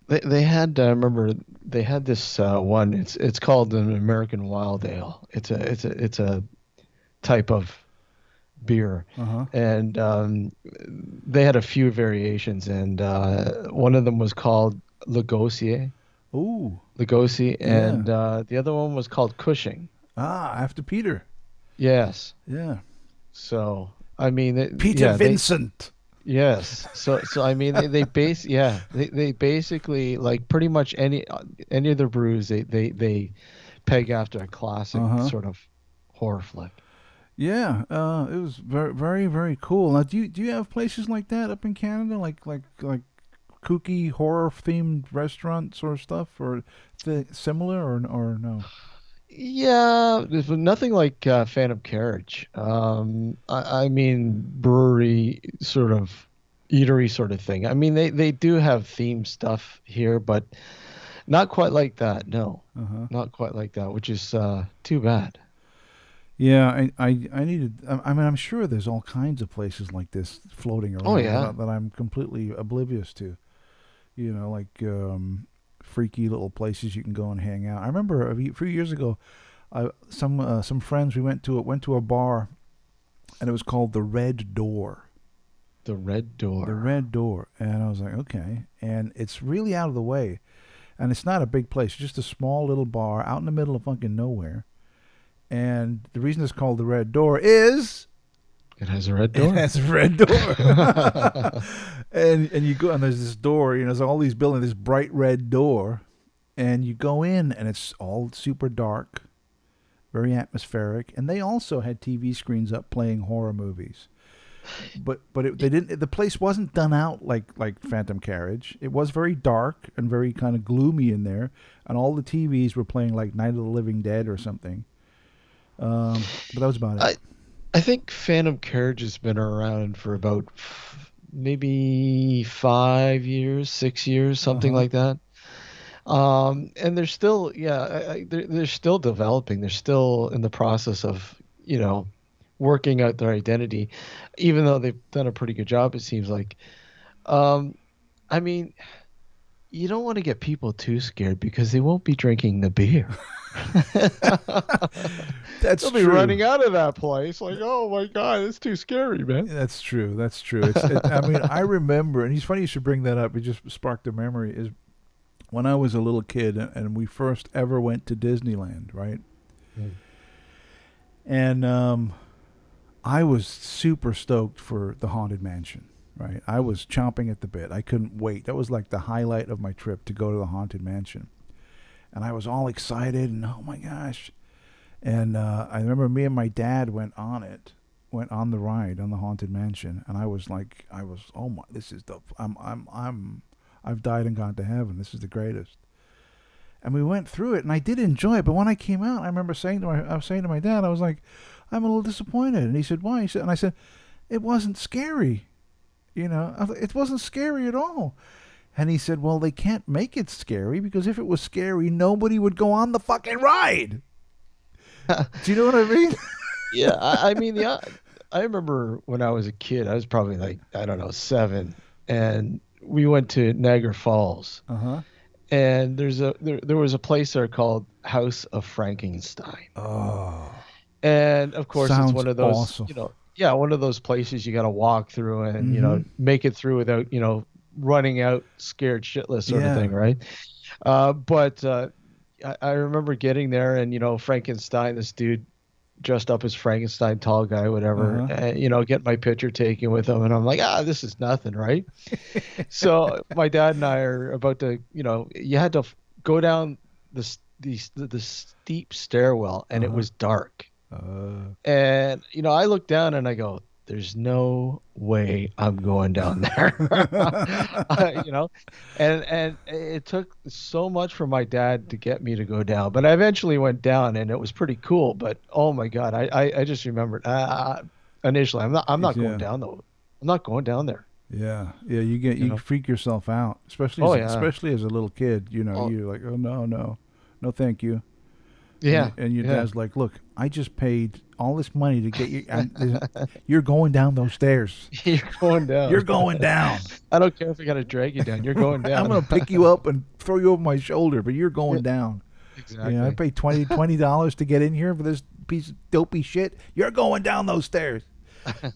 Speaker 3: they had remember they had this one. It's called an American Wild Ale. It's a type of beer,
Speaker 2: Uh-huh.
Speaker 3: and they had a few variations, and one of them was called Lagosier,
Speaker 2: Ooh.
Speaker 3: Lugosi, and
Speaker 2: Yeah.
Speaker 3: the other one was called Cushing.
Speaker 2: After Peter.
Speaker 3: Yes.
Speaker 2: Yeah.
Speaker 3: So I mean,
Speaker 2: Peter
Speaker 3: yeah,
Speaker 2: Vincent.
Speaker 3: yes. So I mean, they basically like pretty much any of their brews they peg after a classic
Speaker 2: Uh-huh.
Speaker 3: sort of horror flick.
Speaker 2: Yeah, it was very, very, very cool. Now, do you have places like that up in Canada, like kooky horror themed restaurants or stuff, or similar, or no?
Speaker 3: Yeah, there's nothing like Phantom Carriage. I mean brewery sort of eatery sort of thing. I mean they do have themed stuff here, but not quite like that. No,
Speaker 2: Uh-huh.
Speaker 3: not quite like that, which is too bad.
Speaker 2: Yeah, I needed. I mean, I'm sure there's all kinds of places like this floating around
Speaker 3: Oh yeah.
Speaker 2: that I'm completely oblivious to. You know, like freaky little places you can go and hang out. I remember few years ago, some friends we went to a bar, and it was called the Red Door.
Speaker 3: The Red Door.
Speaker 2: The Red Door, and I was like, okay, and it's really out of the way, and it's not a big place, just a small little bar out in the middle of fucking nowhere. And the reason it's called the Red Door is
Speaker 3: It has a red
Speaker 2: it
Speaker 3: door.
Speaker 2: has a red door. and you go, and there's this door, there's all these buildings, this bright red door, and you go in, and it's all super dark, very atmospheric, and they also had TV screens up playing horror movies. They didn't. The place wasn't done out like Phantom Carriage. It was very dark and very kind of gloomy in there, and all the TVs were playing like Night of the Living Dead or something. But that was about it.
Speaker 3: I think Phantom Carriage has been around for about maybe 5 years, 6 years, something
Speaker 2: Uh-huh.
Speaker 3: like that. And they're still, they're still developing. They're still in the process of, working out their identity, even though they've done a pretty good job, it seems like. I mean, you don't want to get people too scared because they won't be drinking the beer.
Speaker 2: That's
Speaker 3: They'll be
Speaker 2: true.
Speaker 3: running out of that place like, oh my God, it's too scary, man.
Speaker 2: That's true. That's true. I mean, I remember, and it's funny you should bring that up. It just sparked a memory. Is when I was a little kid and we first ever went to Disneyland, right?
Speaker 3: Mm.
Speaker 2: And I was super stoked for the Haunted Mansion, right? I was chomping at the bit. I couldn't wait. That was like the highlight of my trip, to go to the Haunted Mansion. And I was all excited, and oh my gosh. And I remember me and my dad went on the ride on the Haunted Mansion, and I was oh my, this is I've died and gone to heaven. This is the greatest. And we went through it, and I did enjoy it. But when I came out, I remember I was saying to my dad, I was like, I'm a little disappointed. And he said, why? And I said, it wasn't scary. It wasn't scary at all. And he said, well, they can't make it scary, because if it was scary, nobody would go on the fucking ride. Do you know what I mean?
Speaker 3: Yeah, I mean, yeah, I remember when I was a kid, I was probably like, I don't know, 7, and we went to Niagara Falls,
Speaker 2: Uh-huh.
Speaker 3: and there was a place there called House of Frankenstein,
Speaker 2: Oh.
Speaker 3: and of course
Speaker 2: Sounds
Speaker 3: it's one of those,
Speaker 2: awesome.
Speaker 3: yeah, one of those places you got to walk through and make it through without running out scared shitless sort of
Speaker 2: Yeah.
Speaker 3: thing, right? But I remember getting there, and Frankenstein, this dude dressed up as Frankenstein, tall guy, whatever,
Speaker 2: Uh-huh.
Speaker 3: and, get my picture taken with him, and I'm like, this is nothing, right? So my dad and I are about to, you had to go down the steep stairwell, and it
Speaker 2: Uh-huh.
Speaker 3: was dark.
Speaker 2: Uh,
Speaker 3: And, I look down and I go, there's no way I'm going down there. And it took so much for my dad to get me to go down, but I eventually went down and it was pretty cool. But oh my God, I just remembered initially, I'm not going
Speaker 2: yeah.
Speaker 3: down though. I'm not going down there.
Speaker 2: Yeah. Yeah,
Speaker 3: You
Speaker 2: you
Speaker 3: know?
Speaker 2: freak yourself out,
Speaker 3: Oh yeah.
Speaker 2: especially as a little kid,
Speaker 3: Oh
Speaker 2: you're like, "Oh no, no. No, thank you."
Speaker 3: yeah.
Speaker 2: And your
Speaker 3: Yeah.
Speaker 2: dad's like, "Look, I just paid all this money to get you you're going down those stairs.
Speaker 3: You're going
Speaker 2: You're
Speaker 3: down.
Speaker 2: going down.
Speaker 3: I don't care if I got to drag you down. You're going
Speaker 2: I'm
Speaker 3: down.
Speaker 2: going to pick you up and throw you over my shoulder, but you're going down." I
Speaker 3: Exactly.
Speaker 2: paid $20 to get in here for this piece of dopey shit. You're going down those stairs.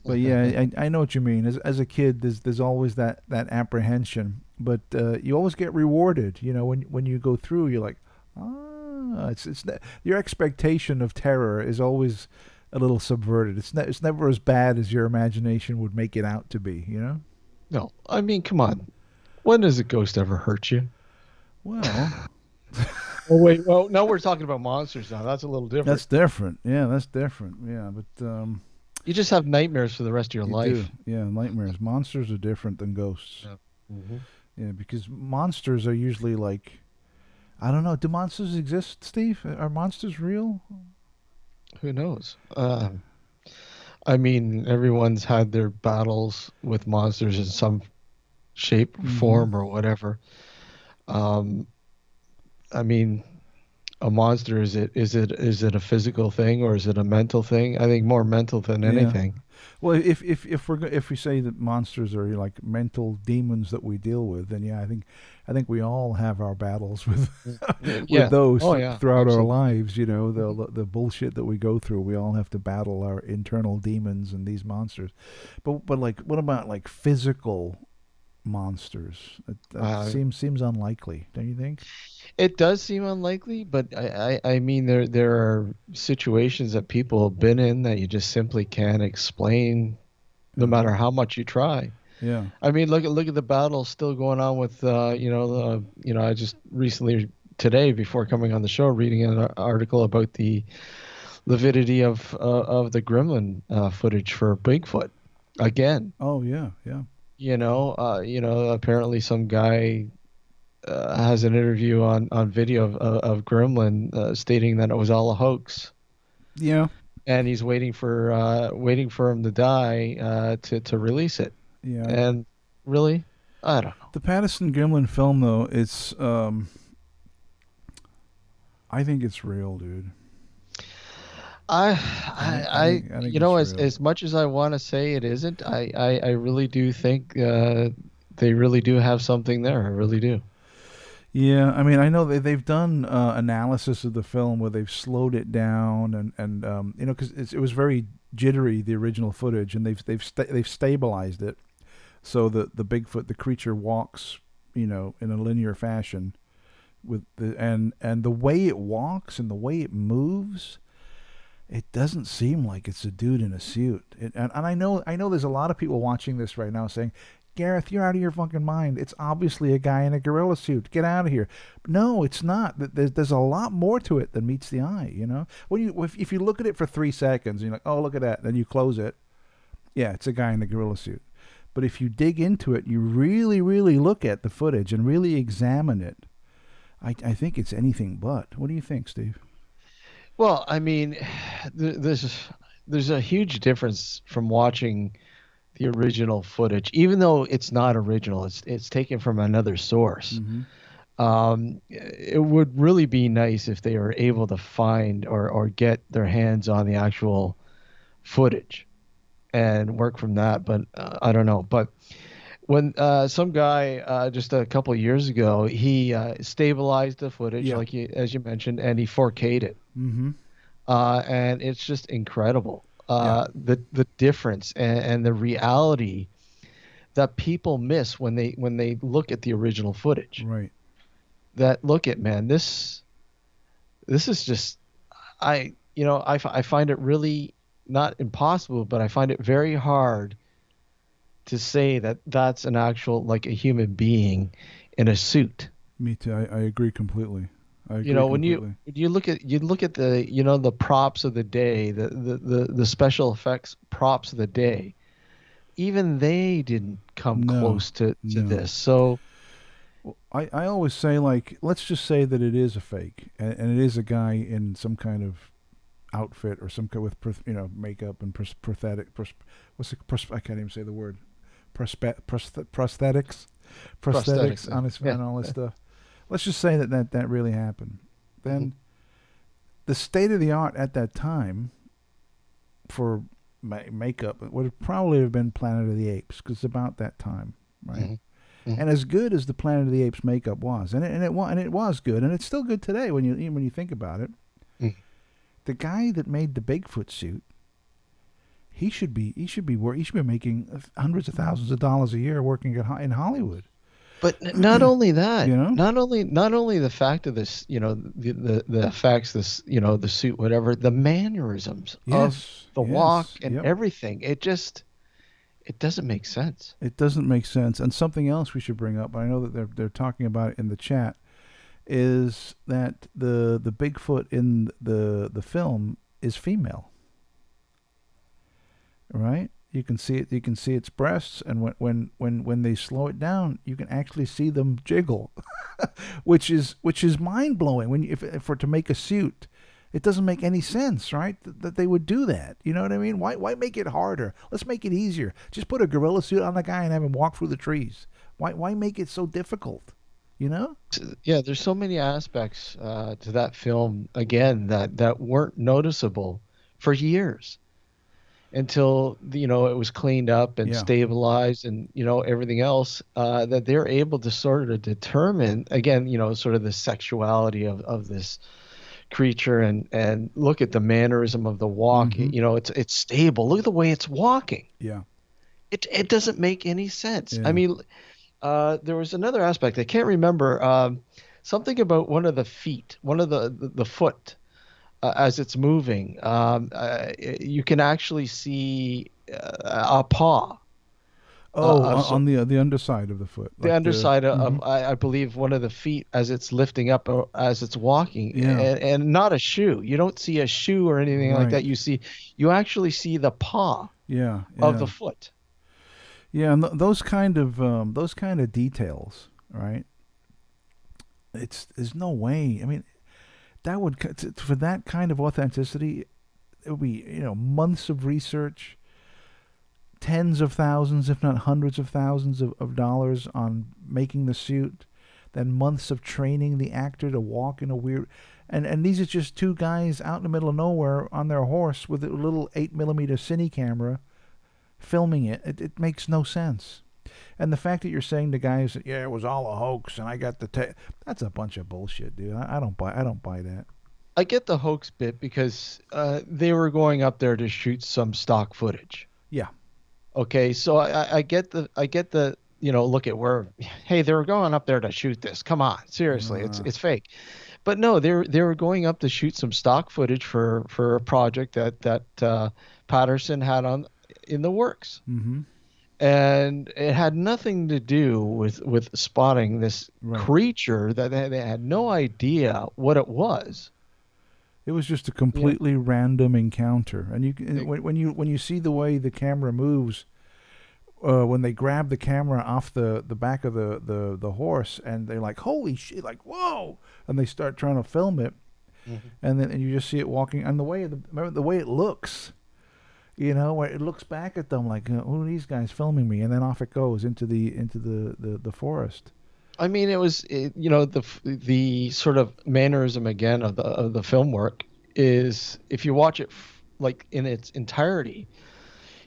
Speaker 2: But yeah, I know what you mean. As a kid, there's always that apprehension, but you always get rewarded. When you go through, you're like, your expectation of terror is always a little subverted. It's never as bad as your imagination would make it out to be.
Speaker 3: No, I mean, come on. When does a ghost ever hurt you?
Speaker 2: Well,
Speaker 3: Oh wait, well, now we're talking about monsters now. That's a little different.
Speaker 2: that's different. Yeah, that's different. Yeah, but
Speaker 3: You just have nightmares for the rest of your
Speaker 2: you
Speaker 3: life.
Speaker 2: do. Yeah, nightmares. Monsters are different than ghosts.
Speaker 3: Yeah. Hmm.
Speaker 2: Yeah, because monsters are usually like, I don't know. Do monsters exist, Steve? Are monsters real?
Speaker 3: Who knows? I mean, everyone's had their battles with monsters in some shape, or
Speaker 2: Mm-hmm.
Speaker 3: form, or whatever. Um, I mean, a monster is it a physical thing or is it a mental thing? I think more mental than
Speaker 2: Yeah.
Speaker 3: anything.
Speaker 2: Well, if we say that monsters are like mental demons that we deal with, then yeah, I think we all have our battles with with
Speaker 3: Yeah.
Speaker 2: those
Speaker 3: Oh yeah.
Speaker 2: throughout our
Speaker 3: Absolutely.
Speaker 2: lives. The bullshit that we go through, we all have to battle our internal demons and these monsters. But like, what about like physical monsters? That
Speaker 3: Uh,
Speaker 2: seems unlikely, don't you think?
Speaker 3: It does seem unlikely, but I mean there are situations that people have been in that you just simply can't explain no
Speaker 2: Uh-huh.
Speaker 3: matter how much you try.
Speaker 2: Yeah.
Speaker 3: I mean look at the battle still going on with I just recently today before coming on the show reading an article about the lividity of the Gremlin footage for Bigfoot again.
Speaker 2: Oh yeah, yeah.
Speaker 3: Apparently some guy has an interview on video of Gremlin stating that it was all a hoax,
Speaker 2: Yeah.
Speaker 3: and he's waiting for him to die to release it.
Speaker 2: Yeah.
Speaker 3: And really, I don't know.
Speaker 2: The Patterson Gimlin film, though, it's I think it's real, dude.
Speaker 3: I
Speaker 2: I think it's real.
Speaker 3: as much as I want to say it isn't, I really do think they really do have something there. I really do.
Speaker 2: Yeah, I mean, I know they've done analysis of the film where they've slowed it down and because it was very jittery, the original footage, and they've stabilized it so the Bigfoot, the creature, walks in a linear fashion with and the way it walks and the way it moves. It doesn't seem like it's a dude in a suit. And I know there's a lot of people watching this right now saying, Gareth, you're out of your fucking mind. It's obviously a guy in a gorilla suit. Get out of here. No, it's not. There's a lot more to it than meets the eye. If you look at it for 3 seconds, and you're like, oh, look at that. Then you close it. Yeah, it's a guy in a gorilla suit. But if you dig into it, you really, really look at the footage and really examine it. I think it's anything but. What do you think, Steve?
Speaker 3: Well, I mean, there's a huge difference from watching the original footage, even though it's not original. It's taken from another source.
Speaker 2: Mm-hmm.
Speaker 3: It would really be nice if they were able to find or get their hands on the actual footage and work from that. But I don't know. But when some guy just a couple of years ago, he stabilized the footage,
Speaker 2: Yeah.
Speaker 3: as you mentioned, and he 4K'd it,
Speaker 2: Mm-hmm.
Speaker 3: and it's just incredible.
Speaker 2: Yeah.
Speaker 3: The difference and the reality that people miss when they look at the original footage.
Speaker 2: Right.
Speaker 3: That look at man, this this is just, I find it really not impossible, but I find it very hard to say that that's an actual, like a human being in a suit.
Speaker 2: Me too. I agree completely. I
Speaker 3: You
Speaker 2: agree
Speaker 3: know, when you
Speaker 2: completely.
Speaker 3: you look at the the props of the day, the special effects props of the day, even they didn't come
Speaker 2: No,
Speaker 3: close to
Speaker 2: no.
Speaker 3: this. So
Speaker 2: Well, I always say, like, let's just say that it is a fake, and it is a guy in some kind of outfit or some kind with makeup and what's it, I can't even say the word, prosthetics,
Speaker 3: prosthetics,
Speaker 2: prosthetics on his
Speaker 3: yeah.
Speaker 2: and all this stuff. Let's just say that really happened.
Speaker 3: Mhm.
Speaker 2: Then the state of the art at that time for makeup would probably have been Planet of the Apes, because it's about that time, right?
Speaker 3: Mhm. Mhm.
Speaker 2: And as good as the Planet of the Apes makeup was, and it was good, and it's still good today when you think about it.
Speaker 3: Mhm.
Speaker 2: The guy that made the Bigfoot suit, he should be making hundreds of thousands of dollars a year working in Hollywood.
Speaker 3: But not only that,
Speaker 2: You know?
Speaker 3: not only the fact of this, the effects, this, the suit, whatever, the mannerisms of
Speaker 2: Yes,
Speaker 3: the walk
Speaker 2: yes,
Speaker 3: and
Speaker 2: yep.
Speaker 3: everything, it doesn't make sense.
Speaker 2: It doesn't make sense. And something else we should bring up, I know that they're talking about it in the chat, is that the Bigfoot in the film is female, right? You can see it. You can see its breasts, and when they slow it down, you can actually see them jiggle, which is mind blowing. When if for to make a suit, it doesn't make any sense, right? That they would do that. You know what I mean? Why make it harder? Let's make it easier. Just put a gorilla suit on the guy and have him walk through the trees. Why make it so difficult? You know?
Speaker 3: Yeah, there's so many aspects to that film again that weren't noticeable for years until it was cleaned up and
Speaker 2: Yeah.
Speaker 3: stabilized and everything else, that they're able to sort of determine again, sort of the sexuality of this creature, and look at the mannerism of the walk.
Speaker 2: Mm-hmm.
Speaker 3: It's stable. Look at the way it's walking.
Speaker 2: Yeah.
Speaker 3: It doesn't make any sense. I
Speaker 2: Yeah.
Speaker 3: mean, there was another aspect I can't remember. Something about one of the feet, one of the foot, as it's moving. You can actually see a paw.
Speaker 2: Oh,
Speaker 3: Of so,
Speaker 2: on the underside of the foot,
Speaker 3: the
Speaker 2: like the.
Speaker 3: underside
Speaker 2: Mm-hmm.
Speaker 3: of, I believe, one of the feet as it's lifting up, as it's walking,
Speaker 2: Yeah.
Speaker 3: and not a shoe. You don't see a shoe or anything like that.
Speaker 2: Right.
Speaker 3: You actually see the paw
Speaker 2: Yeah.
Speaker 3: of
Speaker 2: Yeah.
Speaker 3: the foot.
Speaker 2: Yeah. And those kind of details, right? There's no way. I mean, that would for that kind of authenticity, it would be months of research, tens of thousands, if not hundreds of thousands of dollars on making the suit, then months of training the actor to walk in a weird. And these are just two guys out in the middle of nowhere on their horse with a little 8mm cine camera filming it. It makes no sense. And the fact that you're saying to guys that it was all a hoax and I got that's a bunch of bullshit, dude. I don't buy that.
Speaker 3: I get the hoax bit because they were going up there to shoot some stock footage.
Speaker 2: Yeah.
Speaker 3: Okay, so I get the look at where, hey, they were going up there to shoot this. Come on, seriously, it's fake. But no, they were going up to shoot some stock footage for a project that Patterson had on in the works,
Speaker 2: Mm-hmm.
Speaker 3: and it had nothing to do with spotting this
Speaker 2: Right.
Speaker 3: creature that they had no idea what it was.
Speaker 2: It was just a
Speaker 3: Yeah.
Speaker 2: completely random encounter, and when you see the way the camera moves, when they grab the camera off the back of the horse, and they're like, "Holy shit!" Like, "Whoa!" and they start trying to film it,
Speaker 3: Mhm.
Speaker 2: and you just see it walking, and remember the way it looks, where it looks back at them like, "Who are these guys filming me?" And then off it goes into the forest.
Speaker 3: I mean, the sort of mannerism again of the film work is, if you watch it like in its entirety,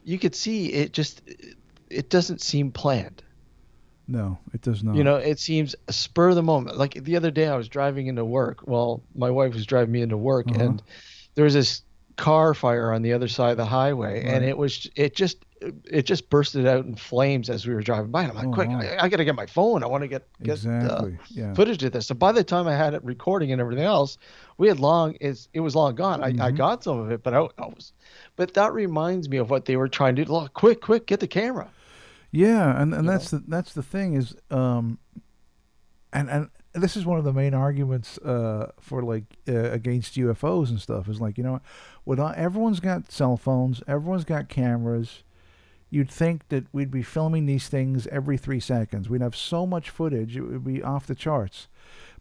Speaker 3: you could see it doesn't seem planned.
Speaker 2: No, it does not.
Speaker 3: It seems a spur of the moment. Like the other day, I was driving into work. Well, my wife was driving me into work,
Speaker 2: Uh-huh.
Speaker 3: and there was this car fire on the other side of the highway, and
Speaker 2: Right.
Speaker 3: it it just bursted out in flames as we were driving by. And I'm like,
Speaker 2: Oh,
Speaker 3: quick,
Speaker 2: wow.
Speaker 3: I got to get my phone. I want to get
Speaker 2: Exactly. Yeah.
Speaker 3: footage of this. So by the time I had it recording and everything else, it was long gone. I
Speaker 2: Mm-hmm.
Speaker 3: got some of it, but but that reminds me of what they were trying to do. Look, quick, get the camera.
Speaker 2: Yeah, and
Speaker 3: You know?
Speaker 2: that's the thing is, and this is one of the main arguments for like against UFOs and stuff is like, you know, everyone's got cell phones, everyone's got cameras. You'd think that we'd be filming these things every 3 seconds. We'd have so much footage, it would be off the charts.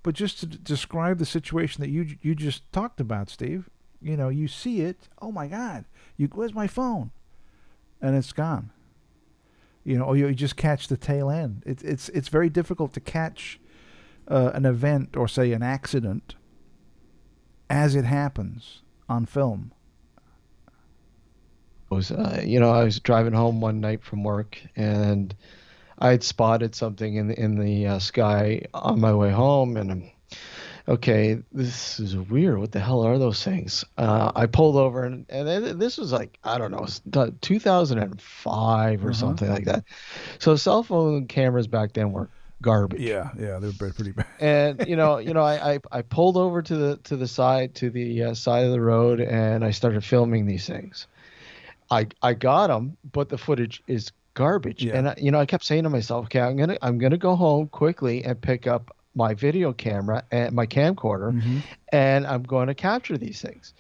Speaker 2: But just to describe the situation that you just talked about, Steve, you know, you see it. Oh my God, where's my phone? And it's gone. You know, or you just catch the tail end. It's very difficult to catch an event or say an accident as it happens on film.
Speaker 3: I was driving home one night from work, and I had spotted something in the sky on my way home, and okay, this is weird. What the hell are those things? I pulled over, and this was like, I don't know, 2005 or
Speaker 2: Uh huh.
Speaker 3: something like that. So cell phone cameras back then were garbage.
Speaker 2: Yeah, they were pretty bad.
Speaker 3: And I pulled over to the side of the road, and I started filming these things. I got them, but the footage is garbage.
Speaker 2: Yeah.
Speaker 3: And I kept saying to myself, okay, I'm gonna go home quickly and pick up my video camera and my camcorder,
Speaker 2: Mm-hmm.
Speaker 3: and I'm going to capture these things.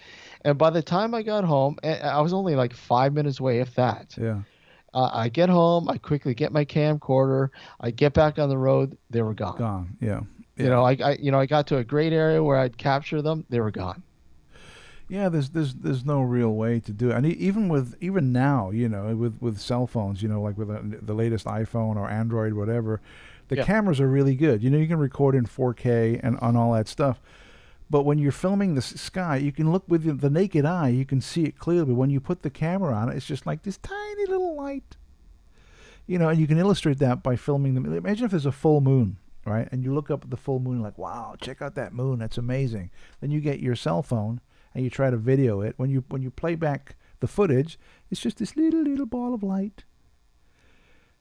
Speaker 3: And by the time I got home, and I was only like 5 minutes away, if that.
Speaker 2: Yeah.
Speaker 3: I get home, I quickly get my camcorder, I get back on the road, they were gone.
Speaker 2: Gone. Yeah.
Speaker 3: You
Speaker 2: Yeah.
Speaker 3: know, I got to a great area where I'd capture them, they were gone.
Speaker 2: Yeah, there's no real way to do it, and even now, you know, with cell phones, you know, like with the latest iPhone or Android, whatever, the
Speaker 3: Yeah.
Speaker 2: cameras are really good. You know, you can record in 4K and on all that stuff. But when you're filming the sky, you can look with the naked eye, you can see it clearly. But when you put the camera on it, it's just like this tiny little light. You know, and you can illustrate that by filming them. Imagine if there's a full moon, right? And you look up at the full moon, like, wow, check out that moon, that's amazing. Then you get your cell phone and you try to video it. When you play back the footage, it's just this little ball of light.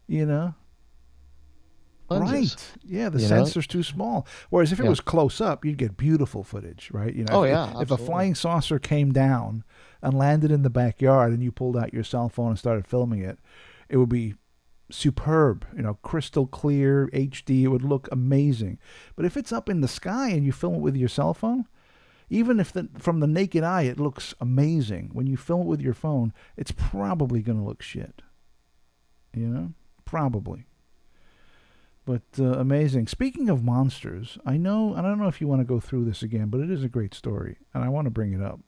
Speaker 2: You know?
Speaker 3: Lenses,
Speaker 2: Right. Yeah, the
Speaker 3: you know?
Speaker 2: sensor's too small. Whereas if it
Speaker 3: Yeah.
Speaker 2: was close up, you'd get beautiful footage, right? You know,
Speaker 3: Oh
Speaker 2: if,
Speaker 3: yeah,
Speaker 2: if a
Speaker 3: absolutely.
Speaker 2: flying saucer came down and landed in the backyard and you pulled out your cell phone and started filming it, it would be superb, you know, crystal clear, HD. It would look amazing. But if it's up in the sky and you film it with your cell phone, even if from the naked eye it looks amazing, when you film it with your phone, it's probably going to look shit. You know? Probably. But amazing. Speaking of monsters, I don't know if you want to go through this again, but it is a great story, and I want to bring it up.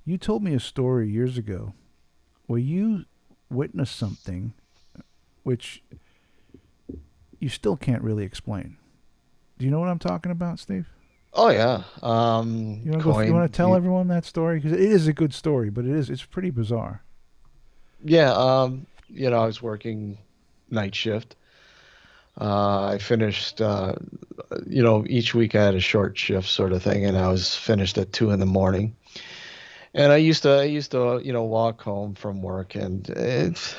Speaker 2: You told me a story years ago where you witnessed something which you still can't really explain. Do you know what I'm talking about, Steve?
Speaker 3: Oh yeah.
Speaker 2: You want to tell everyone that story because it is a good story, but it's pretty bizarre.
Speaker 3: Yeah. I was working night shift. I finished. Each week I had a short shift sort of thing, and I was finished at 2 in the morning. And I used to walk home from work, and it's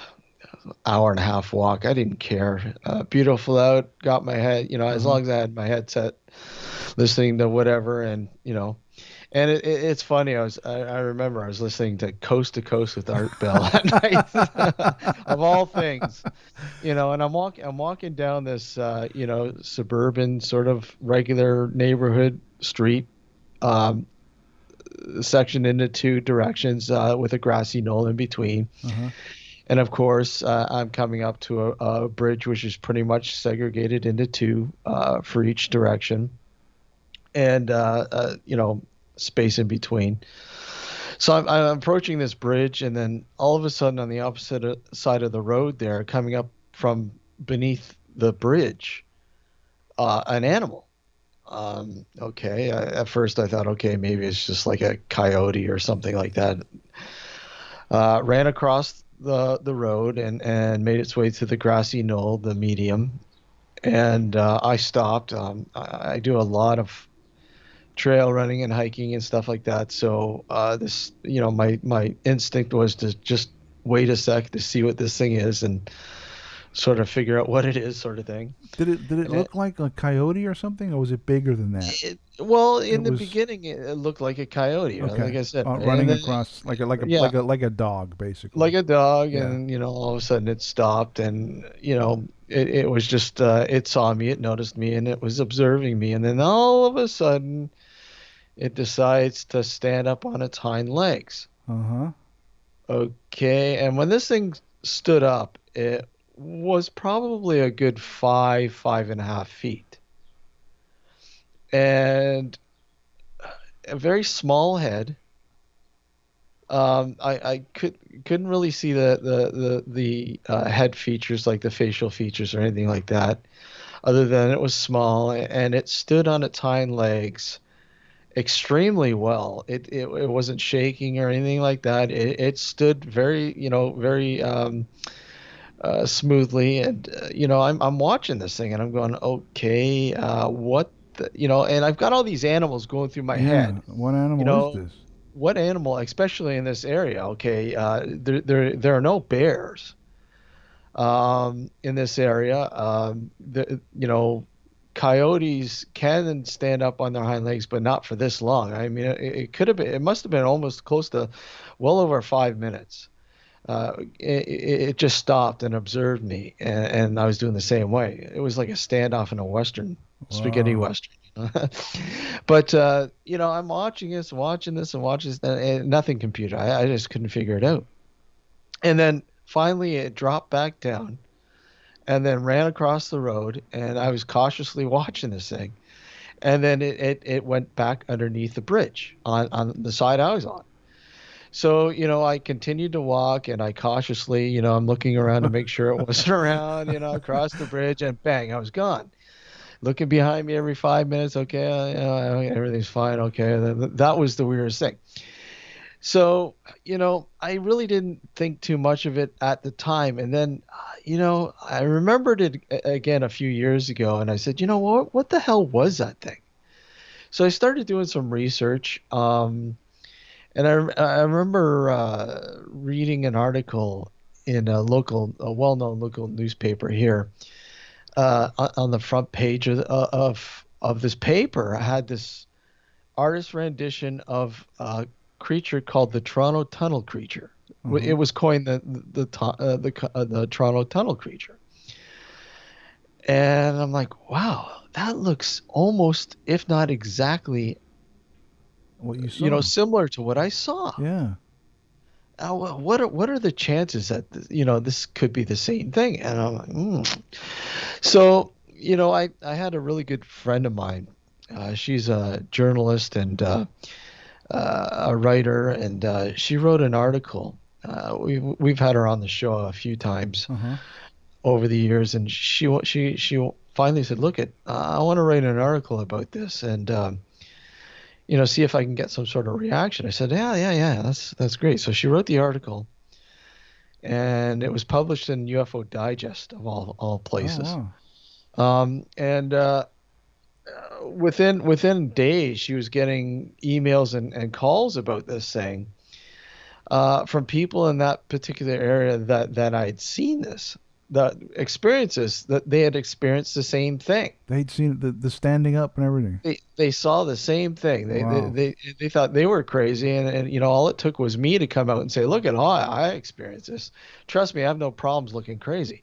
Speaker 3: an hour and a half walk. I didn't care. Beautiful out. Got my head. As
Speaker 2: Uh-huh.
Speaker 3: long as I had my headset, listening to whatever, and it's funny. I remember I was listening to Coast with Art Bell at night, of all things, and I'm walking down this suburban sort of regular neighborhood street, um, sectioned into two directions, with a grassy knoll in between.
Speaker 2: Uh-huh.
Speaker 3: And of course, I'm coming up to a bridge which is pretty much segregated into two, for each direction, and space in between. So I'm approaching this bridge, and then all of a sudden, on the opposite side of the road, there, coming up from beneath the bridge, an animal. Okay. At first, I thought, okay, maybe it's just like a coyote or something like that. Ran across the road and made its way to the grassy knoll, the medium, and I stopped. I do a lot of trail running and hiking and stuff like that. So my instinct was to just wait a sec to see what this thing is and sort of figure out what it is, sort of thing.
Speaker 2: Did it
Speaker 3: And
Speaker 2: look like a coyote or something, or was it bigger than that?
Speaker 3: well,
Speaker 2: It
Speaker 3: in the
Speaker 2: was
Speaker 3: beginning, it looked like a coyote, right?
Speaker 2: okay.
Speaker 3: Like I said, right? And
Speaker 2: Running
Speaker 3: then,
Speaker 2: across
Speaker 3: yeah,
Speaker 2: like a dog, basically.
Speaker 3: like a dog,
Speaker 2: Yeah.
Speaker 3: and all of a sudden it stopped, and it was just it saw me, it noticed me, and it was observing me, and then all of a sudden it decides to stand up on its hind legs.
Speaker 2: Uh huh.
Speaker 3: Okay, and when this thing stood up, it was probably a good 5.5 feet, and a very small head. I couldn't really see the head features, like the facial features or anything like that, other than it was small and it stood on its hind legs extremely well. It wasn't shaking or anything like that. It stood very, very smoothly, and I'm watching this thing and I'm going, okay, what and I've got all these animals going through my
Speaker 2: Yeah.
Speaker 3: head.
Speaker 2: What
Speaker 3: You
Speaker 2: animal is
Speaker 3: know,
Speaker 2: this?
Speaker 3: what animal, especially in this area? Okay, there are no bears in this area. Coyotes can stand up on their hind legs, but not for this long. I mean, it could have been, it must have been almost close to well over 5 minutes. It just stopped and observed me, and I was doing the same way. It was like a standoff in a Western, spaghetti
Speaker 2: Wow.
Speaker 3: Western. But I'm watching this, and watching this, and nothing computer. I just couldn't figure it out. And then finally, it dropped back down, and then ran across the road, and I was cautiously watching this thing, and then it went back underneath the bridge on the side I was on. So, I continued to walk and I cautiously, I'm looking around to make sure it wasn't around, across the bridge, and bang, I was gone. Looking behind me every 5 minutes. Okay. Everything's fine. Okay. That was the weirdest thing. So, I really didn't think too much of it at the time. And then, I remembered it again a few years ago, and I said, what the hell was that thing? So I started doing some research. And I remember reading an article in a well-known local newspaper here. On the front page of this paper, I had this artist rendition of a creature called the Toronto Tunnel Creature.
Speaker 2: Uh-huh.
Speaker 3: It was coined the Toronto Tunnel Creature, and I'm like, wow, that looks almost, if not exactly,
Speaker 2: What you saw?
Speaker 3: similar to what I saw.
Speaker 2: Yeah.
Speaker 3: What are the chances that this could be the same thing? And I'm like, So I had a really good friend of mine. She's a journalist and a writer, and she wrote an article. We've had her on the show a few times
Speaker 2: Uh huh.
Speaker 3: over the years, and she finally said, "Look, I want to write an article about this, and see if I can get some sort of reaction." I said, yeah, that's great. So she wrote the article, and it was published in UFO Digest of all
Speaker 2: Oh
Speaker 3: places.
Speaker 2: wow.
Speaker 3: And within days, she was getting emails and calls about this thing from people in that particular area that I'd seen this, the experiences that they had experienced the same thing.
Speaker 2: They'd seen the standing up and everything.
Speaker 3: They saw the same thing. They, they
Speaker 2: Wow.
Speaker 3: they they thought they were crazy, and all it took was me to come out and say, "Look at all I experienced this. Trust me, I have no problems looking crazy."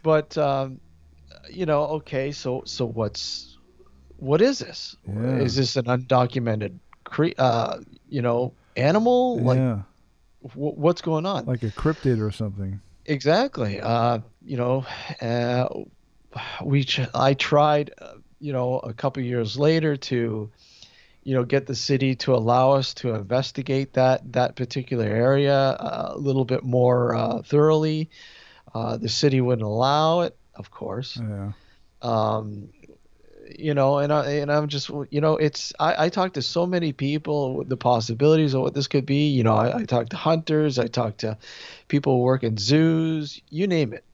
Speaker 3: But okay, so what is this?
Speaker 2: Yeah.
Speaker 3: Is this an undocumented animal? Like,
Speaker 2: Yeah.
Speaker 3: what's going on?
Speaker 2: Like a cryptid or something.
Speaker 3: Exactly. Uh, I tried, a couple years later to, get the city to allow us to investigate that particular area a little bit more thoroughly. The city wouldn't allow it, of course.
Speaker 2: Yeah.
Speaker 3: Um, I'm just, I talked to so many people, the possibilities of what this could be. I talked to hunters, I talked to people who work in zoos, you name it.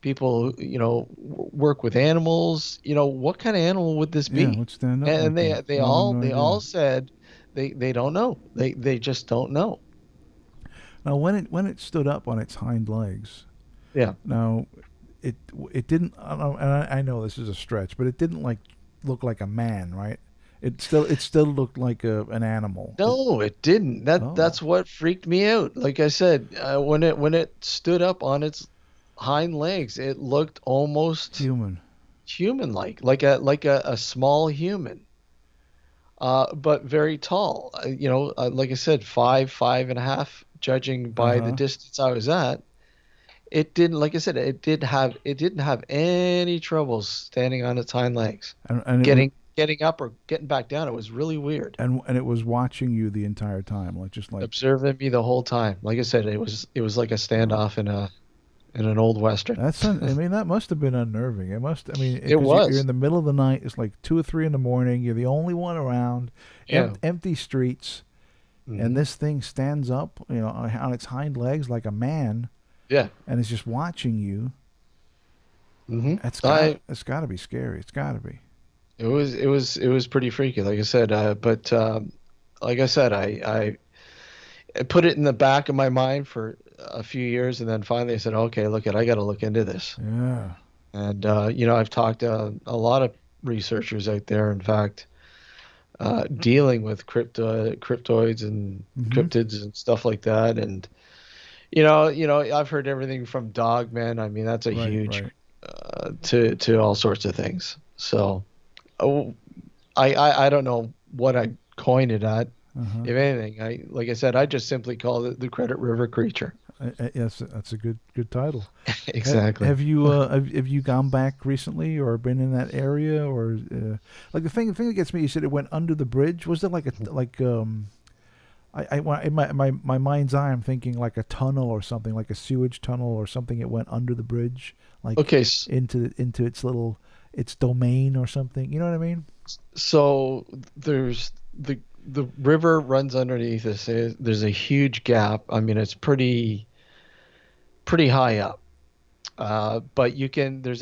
Speaker 3: People who, work with animals. What kind of animal would this
Speaker 2: Yeah.
Speaker 3: be?
Speaker 2: Let's stand up
Speaker 3: And
Speaker 2: like that.
Speaker 3: they
Speaker 2: No,
Speaker 3: all
Speaker 2: no
Speaker 3: they
Speaker 2: idea.
Speaker 3: all said they don't know. They just don't know.
Speaker 2: Now, when it stood up on its hind legs,
Speaker 3: Yeah.
Speaker 2: now it didn't. I know this is a stretch, but it didn't like look like a man, right? It still looked like an animal.
Speaker 3: No, it didn't. That's what freaked me out. Like I said, when it stood up on its hind legs, it looked almost
Speaker 2: Human.
Speaker 3: human-like, like a small human, but very tall. Like I said, 5.5, judging by the
Speaker 2: Uh-huh.
Speaker 3: distance I was at. It didn't, like I said, it didn't have any troubles standing on its hind legs,
Speaker 2: And
Speaker 3: getting up or getting back down. It was really weird.
Speaker 2: and it was watching you the entire time, like just like.
Speaker 3: Observing me the whole time. Like I said, it was like a standoff in an old western.
Speaker 2: I mean, that must have been unnerving. It must. I mean,
Speaker 3: It
Speaker 2: 'cause you're
Speaker 3: was.
Speaker 2: in the middle of the night. It's like 2 or 3 in the morning. You're the only one around.
Speaker 3: Yeah.
Speaker 2: Empty streets, and
Speaker 3: Mhm.
Speaker 2: this thing stands up, on its hind legs like a man,
Speaker 3: Yeah.
Speaker 2: and it's just watching you.
Speaker 3: hmm
Speaker 2: It's got to be scary. It's got to be.
Speaker 3: it was pretty freaky. Like I said, but like I said, I put it in the back of my mind for a few years, and then finally I said, okay, I got to look into this.
Speaker 2: Yeah.
Speaker 3: And I've talked to a lot of researchers out there. In fact, dealing with cryptoids and
Speaker 2: Mm-hmm.
Speaker 3: cryptids and stuff like that. And I've heard everything from dogmen. I mean, that's a
Speaker 2: Right.
Speaker 3: huge
Speaker 2: Right.
Speaker 3: to all sorts of things. So, oh, I don't know what I coined it at.
Speaker 2: Uh-huh.
Speaker 3: If anything, like I said, I just simply call it the Credit River Creature.
Speaker 2: Yes, that's a good title.
Speaker 3: Exactly.
Speaker 2: Have you have you gone back recently or been in that area or like the thing that gets me? You said it went under the bridge. Was it like in my mind's eye, I'm thinking like a tunnel or something, like a sewage tunnel or something. It went under the bridge, like
Speaker 3: Okay,
Speaker 2: into its domain or something. You know what I mean?
Speaker 3: so there's the river runs underneath us. There's a huge gap. I mean, it's pretty high up. But there's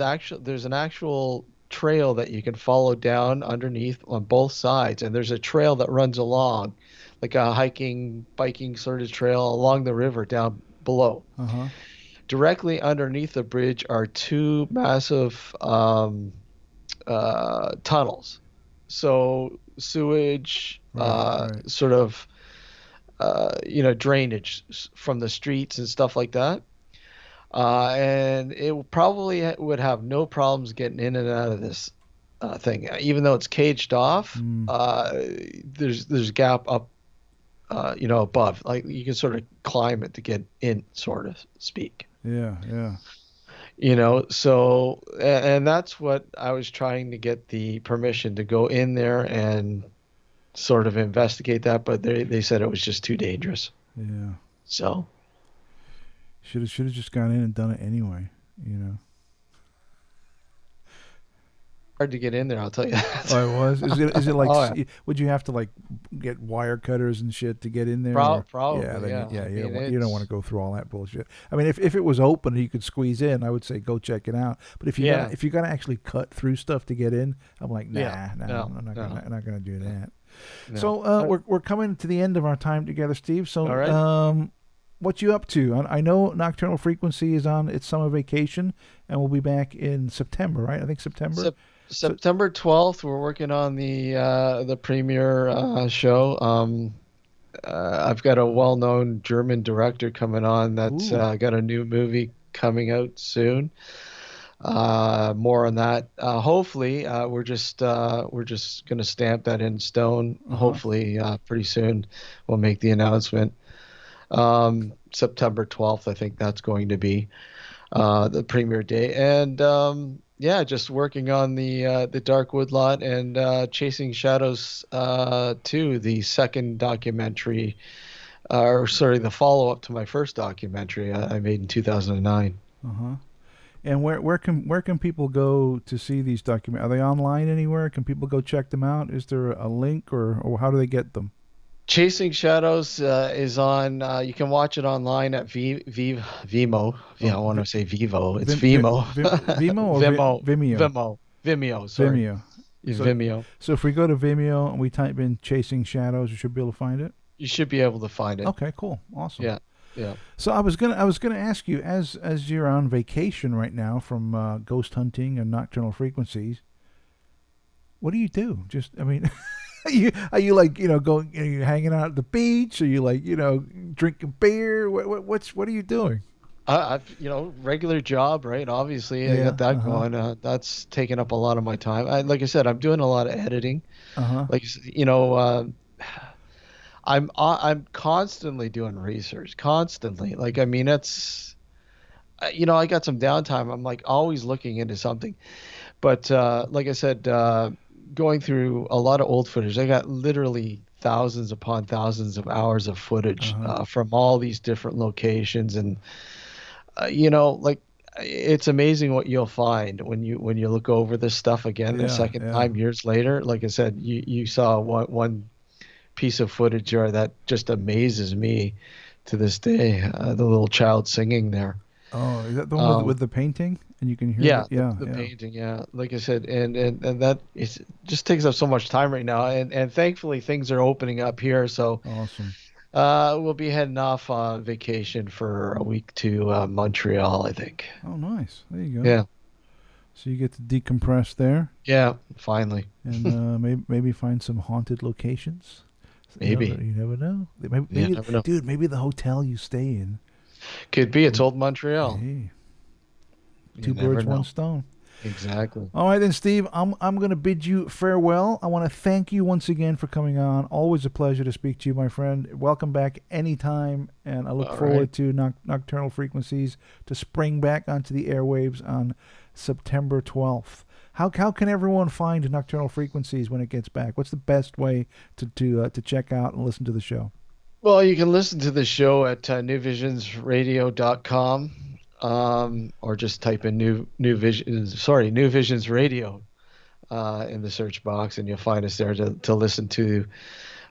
Speaker 3: an actual trail that you can follow down underneath on both sides, and there's a trail that runs along, like a hiking, biking sort of trail along the river down below.
Speaker 2: Uh-huh.
Speaker 3: Directly underneath the bridge are two massive tunnels. So sewage,
Speaker 2: Right.
Speaker 3: sort of, drainage from the streets and stuff like that. And it probably would have no problems getting in and out of this thing, even though it's caged off.
Speaker 2: Mm.
Speaker 3: There's gap up, above. Like you can sort of climb it to get in, sort of speak.
Speaker 2: Yeah. Yeah.
Speaker 3: So and that's what I was trying to get the permission to go in there and sort of investigate that, but they said it was just too dangerous.
Speaker 2: Yeah.
Speaker 3: So.
Speaker 2: Should have just gone in and done it anyway.
Speaker 3: Hard to get in there, I'll tell you that.
Speaker 2: Oh, it was. Is it like?
Speaker 3: Oh, yeah.
Speaker 2: Would you have to like get wire cutters and shit to get in there?
Speaker 3: Probably,
Speaker 2: Yeah.
Speaker 3: yeah.
Speaker 2: Yeah.
Speaker 3: I
Speaker 2: You don't,
Speaker 3: mean,
Speaker 2: you don't want to go through all that bullshit. I mean, if it was open and you could squeeze in, I would say go check it out. But if you gotta actually cut through stuff to get in, I'm like, no, I'm not gonna do that.
Speaker 3: No.
Speaker 2: So we're coming to the end of our time together, Steve. So
Speaker 3: All right.
Speaker 2: what you up to? I know Nocturnal Frequency is on its summer vacation, and we'll be back in September, right? I think September.
Speaker 3: September 12th, we're working on the premiere show. I've got a well-known German director coming on that's got a new movie coming out soon. More on that. Hopefully, we're just going to stamp that in stone.
Speaker 2: Uh-huh.
Speaker 3: Hopefully, pretty soon we'll make the announcement. September 12th, I think that's going to be the premiere day. And just working on the Dark Woodlot and Chasing Shadows 2, the second documentary, the follow-up to my first documentary I made in 2009.
Speaker 2: Uh-huh. And where can people go to see these documentaries? Are they online anywhere? Can people go check them out? Is there a link or how do they get them?
Speaker 3: Chasing Shadows is on. You can watch it online at Vimeo. I want to say Vivo. It's Vimeo.
Speaker 2: Vimeo or Vimeo?
Speaker 3: Vimeo. Sorry.
Speaker 2: Vimeo.
Speaker 3: Vimeo.
Speaker 2: So if we go to Vimeo and we type in Chasing Shadows, you should be able to find it?
Speaker 3: You should be able to find it.
Speaker 2: Okay, cool. Awesome.
Speaker 3: Yeah. Yeah.
Speaker 2: So I was gonna ask you, as you're on vacation right now from ghost hunting and nocturnal frequencies, what do you do? Just, I mean, are you like, going, are you hanging out at the beach? Are you like, drinking beer? What are you doing?
Speaker 3: Regular job, right? Obviously, I
Speaker 2: Yeah.
Speaker 3: got that
Speaker 2: Uh-huh.
Speaker 3: going. That's taking up a lot of my time. Like I said, I'm doing a lot of editing.
Speaker 2: Uh-huh.
Speaker 3: Like, I'm constantly doing research, constantly. Like, I mean, I got some downtime. I'm like always looking into something. But like I said, going through a lot of old footage, I got literally thousands upon thousands of hours of footage
Speaker 2: Uh-huh.
Speaker 3: from all these different locations, and like it's amazing what you'll find when you look over this stuff again the
Speaker 2: Yeah,
Speaker 3: second
Speaker 2: yeah.
Speaker 3: time years later. Like I said, you saw one piece of footage there that just amazes me to this day. The little child singing there.
Speaker 2: Oh, is that the one with
Speaker 3: Um,
Speaker 2: with the painting? And you can hear
Speaker 3: Yeah,
Speaker 2: the, yeah,
Speaker 3: the
Speaker 2: yeah.
Speaker 3: painting, yeah. Like I said, and that is just takes up so much time right now, and thankfully things are opening up here, so
Speaker 2: Awesome.
Speaker 3: we'll be heading off on vacation for a week to Montreal, I think.
Speaker 2: Oh, nice. There you go.
Speaker 3: Yeah,
Speaker 2: So you get to decompress there,
Speaker 3: yeah, finally,
Speaker 2: and maybe find some haunted locations.
Speaker 3: maybe.
Speaker 2: You never know. Maybe,
Speaker 3: Yeah,
Speaker 2: maybe,
Speaker 3: never know.
Speaker 2: dude, maybe the hotel you stay in.
Speaker 3: Could be. It's old Montreal.
Speaker 2: Hey,
Speaker 3: You
Speaker 2: two
Speaker 3: never
Speaker 2: birds, one
Speaker 3: know.
Speaker 2: stone.
Speaker 3: Exactly.
Speaker 2: All right then, Steve. I'm gonna bid you farewell. I want to thank you once again for coming on. Always a pleasure to speak to you, my friend. Welcome back anytime, and I look
Speaker 3: All right.
Speaker 2: forward to Nocturnal Frequencies to spring back onto the airwaves on September 12th. How can everyone find Nocturnal Frequencies when it gets back? What's the best way to check out and listen to the show?
Speaker 3: Well, you can listen to the show at newvisionsradio.com, or just type in New Visions Radio in the search box, and you'll find us there to listen to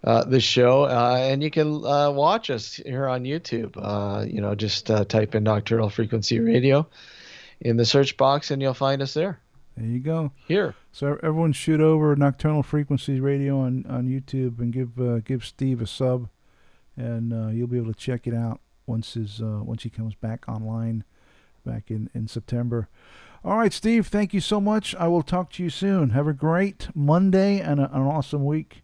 Speaker 3: the show. And you can watch us here on YouTube. Just type in Nocturnal Frequency Radio in the search box, and you'll find us there.
Speaker 2: There you go.
Speaker 3: Here.
Speaker 2: So everyone shoot over Nocturnal Frequencies Radio on YouTube and give Steve a sub, and you'll be able to check it out once he comes back online back in September. All right, Steve, thank you so much. I will talk to you soon. Have a great Monday and an awesome week.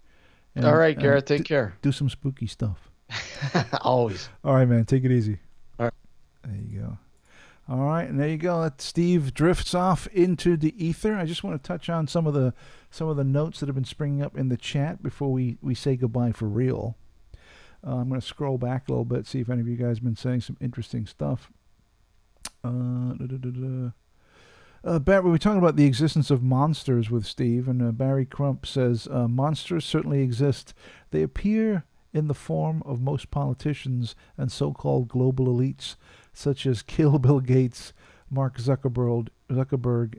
Speaker 2: And,
Speaker 3: All right, Garrett, take care.
Speaker 2: Do some spooky stuff.
Speaker 3: Always.
Speaker 2: All right, man. Take it easy.
Speaker 3: All right.
Speaker 2: There you go. All right, and there you go. That Steve drifts off into the ether. I just want to touch on some of the notes that have been springing up in the chat before we say goodbye for real. I'm going to scroll back a little bit, see if any of you guys have been saying some interesting stuff. Barry, we were talking about the existence of monsters with Steve, and Barry Crump says, monsters certainly exist. They appear in the form of most politicians and so-called global elites, such as Kill Bill Gates, Mark Zuckerberg,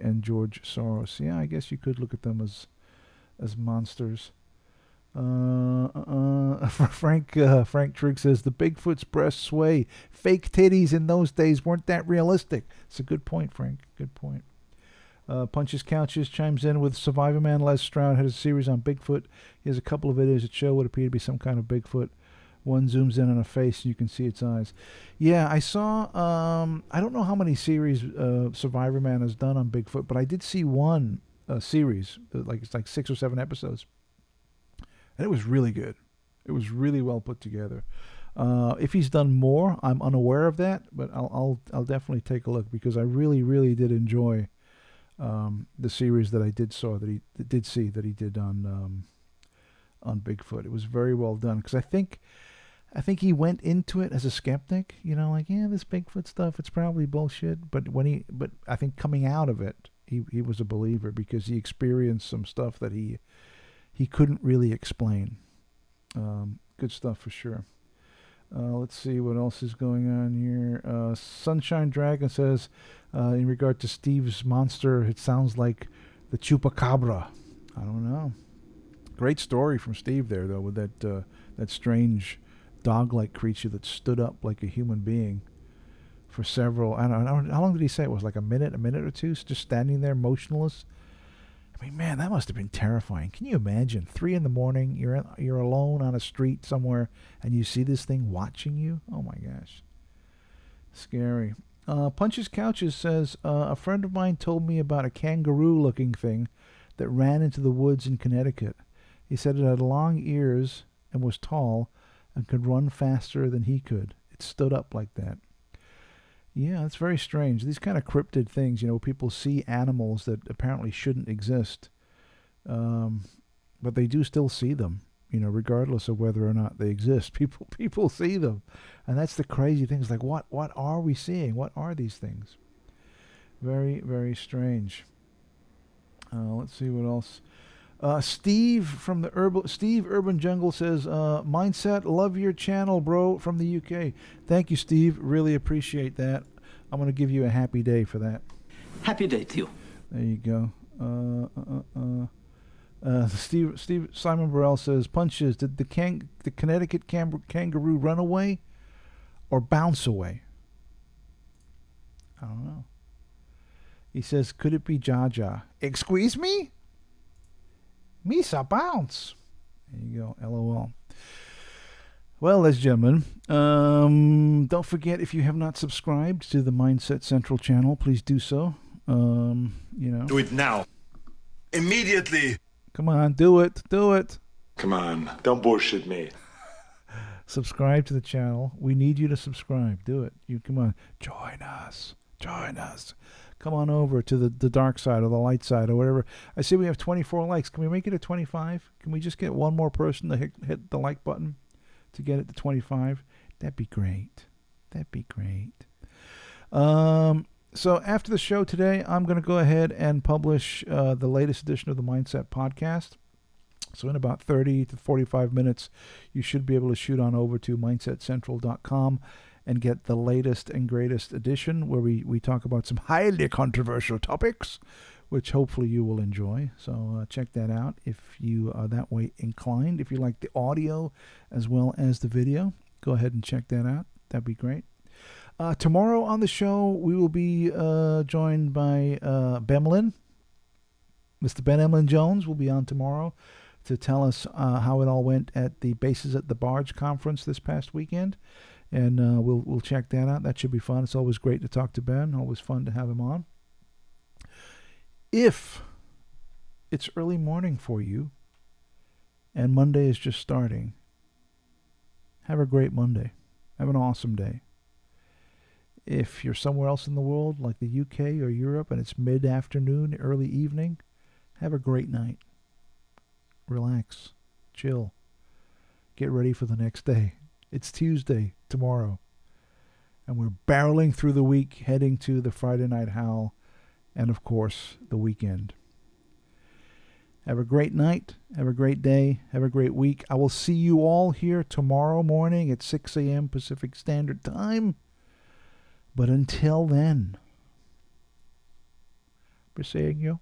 Speaker 2: and George Soros. Yeah, I guess you could look at them as monsters. Frank Trigg says the Bigfoot's breasts sway. Fake titties in those days weren't that realistic. It's a good point, Frank. Good point. Punches Couches chimes in with Survivor Man Les Stroud had a series on Bigfoot. He has a couple of videos that show what appear to be some kind of Bigfoot. One zooms in on a face and you can see its eyes. Yeah, I saw, I don't know how many series Survivor Man has done on Bigfoot, but I did see one series, it's like 6 or 7 episodes. And it was really good. It was really well put together. If he's done more, I'm unaware of that, but I'll definitely take a look because I really, really did enjoy the series that I did see that he did on Bigfoot. It was very well done because I think he went into it as a skeptic, this Bigfoot stuff, it's probably bullshit. But I think coming out of it, he was a believer because he experienced some stuff that he couldn't really explain. Good stuff for sure. Let's see what else is going on here. Sunshine Dragon says, in regard to Steve's monster, it sounds like the Chupacabra. I don't know. Great story from Steve there, though, with that strange dog-like creature that stood up like a human being for several. I don't know how long did he say it was? Like a minute or two, just standing there motionless. I mean, man, that must have been terrifying. Can you imagine? 3 a.m, you're alone on a street somewhere, and you see this thing watching you. Oh my gosh, Scary. Punches Couches says, a friend of mine told me about a kangaroo-looking thing that ran into the woods in Connecticut. He said it had long ears and was tall and could run faster than he could. It stood up like that. Yeah, that's very strange. These kind of cryptid things, people see animals that apparently shouldn't exist, but they do still see them, regardless of whether or not they exist. People see them, and that's the crazy thing. It's like, what are we seeing? What are these things? Very, very strange. Let's see what else. Steve from the Urban Jungle says, Mindset, love your channel, bro, from the UK. Thank you, Steve. Really appreciate that. I'm going to give you a happy day for that.
Speaker 4: Happy day to you.
Speaker 2: There you go. Steve Simon Burrell says, Punches, did the Connecticut kangaroo run away or bounce away? I don't know. He says, could it be Jaja? Excuse me? Misa bounce. There you go. LOL. Well, ladies and gentlemen, don't forget, if you have not subscribed to the Mindset Central channel, please do so.
Speaker 1: Do it now. Immediately.
Speaker 2: Come on, do it.
Speaker 1: Come on. Don't bullshit me.
Speaker 2: Subscribe to the channel. We need you to subscribe. Do it. Come on. Join us. Come on over to the dark side or the light side or whatever. I see we have 24 likes. Can we make it at 25? Can we just get one more person to hit the like button to get it to 25? That'd be great. So after the show today, I'm going to go ahead and publish the latest edition of the Mindset Podcast. So in about 30 to 45 minutes, you should be able to shoot on over to mindsetcentral.com and get the latest and greatest edition where we talk about some highly controversial topics, which hopefully you will enjoy. So check that out if you are that way inclined. If you like the audio as well as the video, go ahead and check that out. That'd be great. Tomorrow on the show, we will be joined by Bemlin. Mr. Ben Emlyn Jones will be on tomorrow to tell us how it all went at the Bases at the Barge conference this past weekend. And we'll check that out. That should be fun. It's always great to talk to Ben. Always fun to have him on. If it's early morning for you and Monday is just starting, have a great Monday. Have an awesome day. If you're somewhere else in the world, like the UK or Europe, and it's mid-afternoon, early evening, have a great night. Relax. Chill. Get ready for the next day. It's Tuesday, tomorrow. And we're barreling through the week, heading to the Friday Night Howl, and of course, the weekend. Have a great night. Have a great day. Have a great week. I will see you all here tomorrow morning at 6 a.m. Pacific Standard Time. But until then, we're saying you.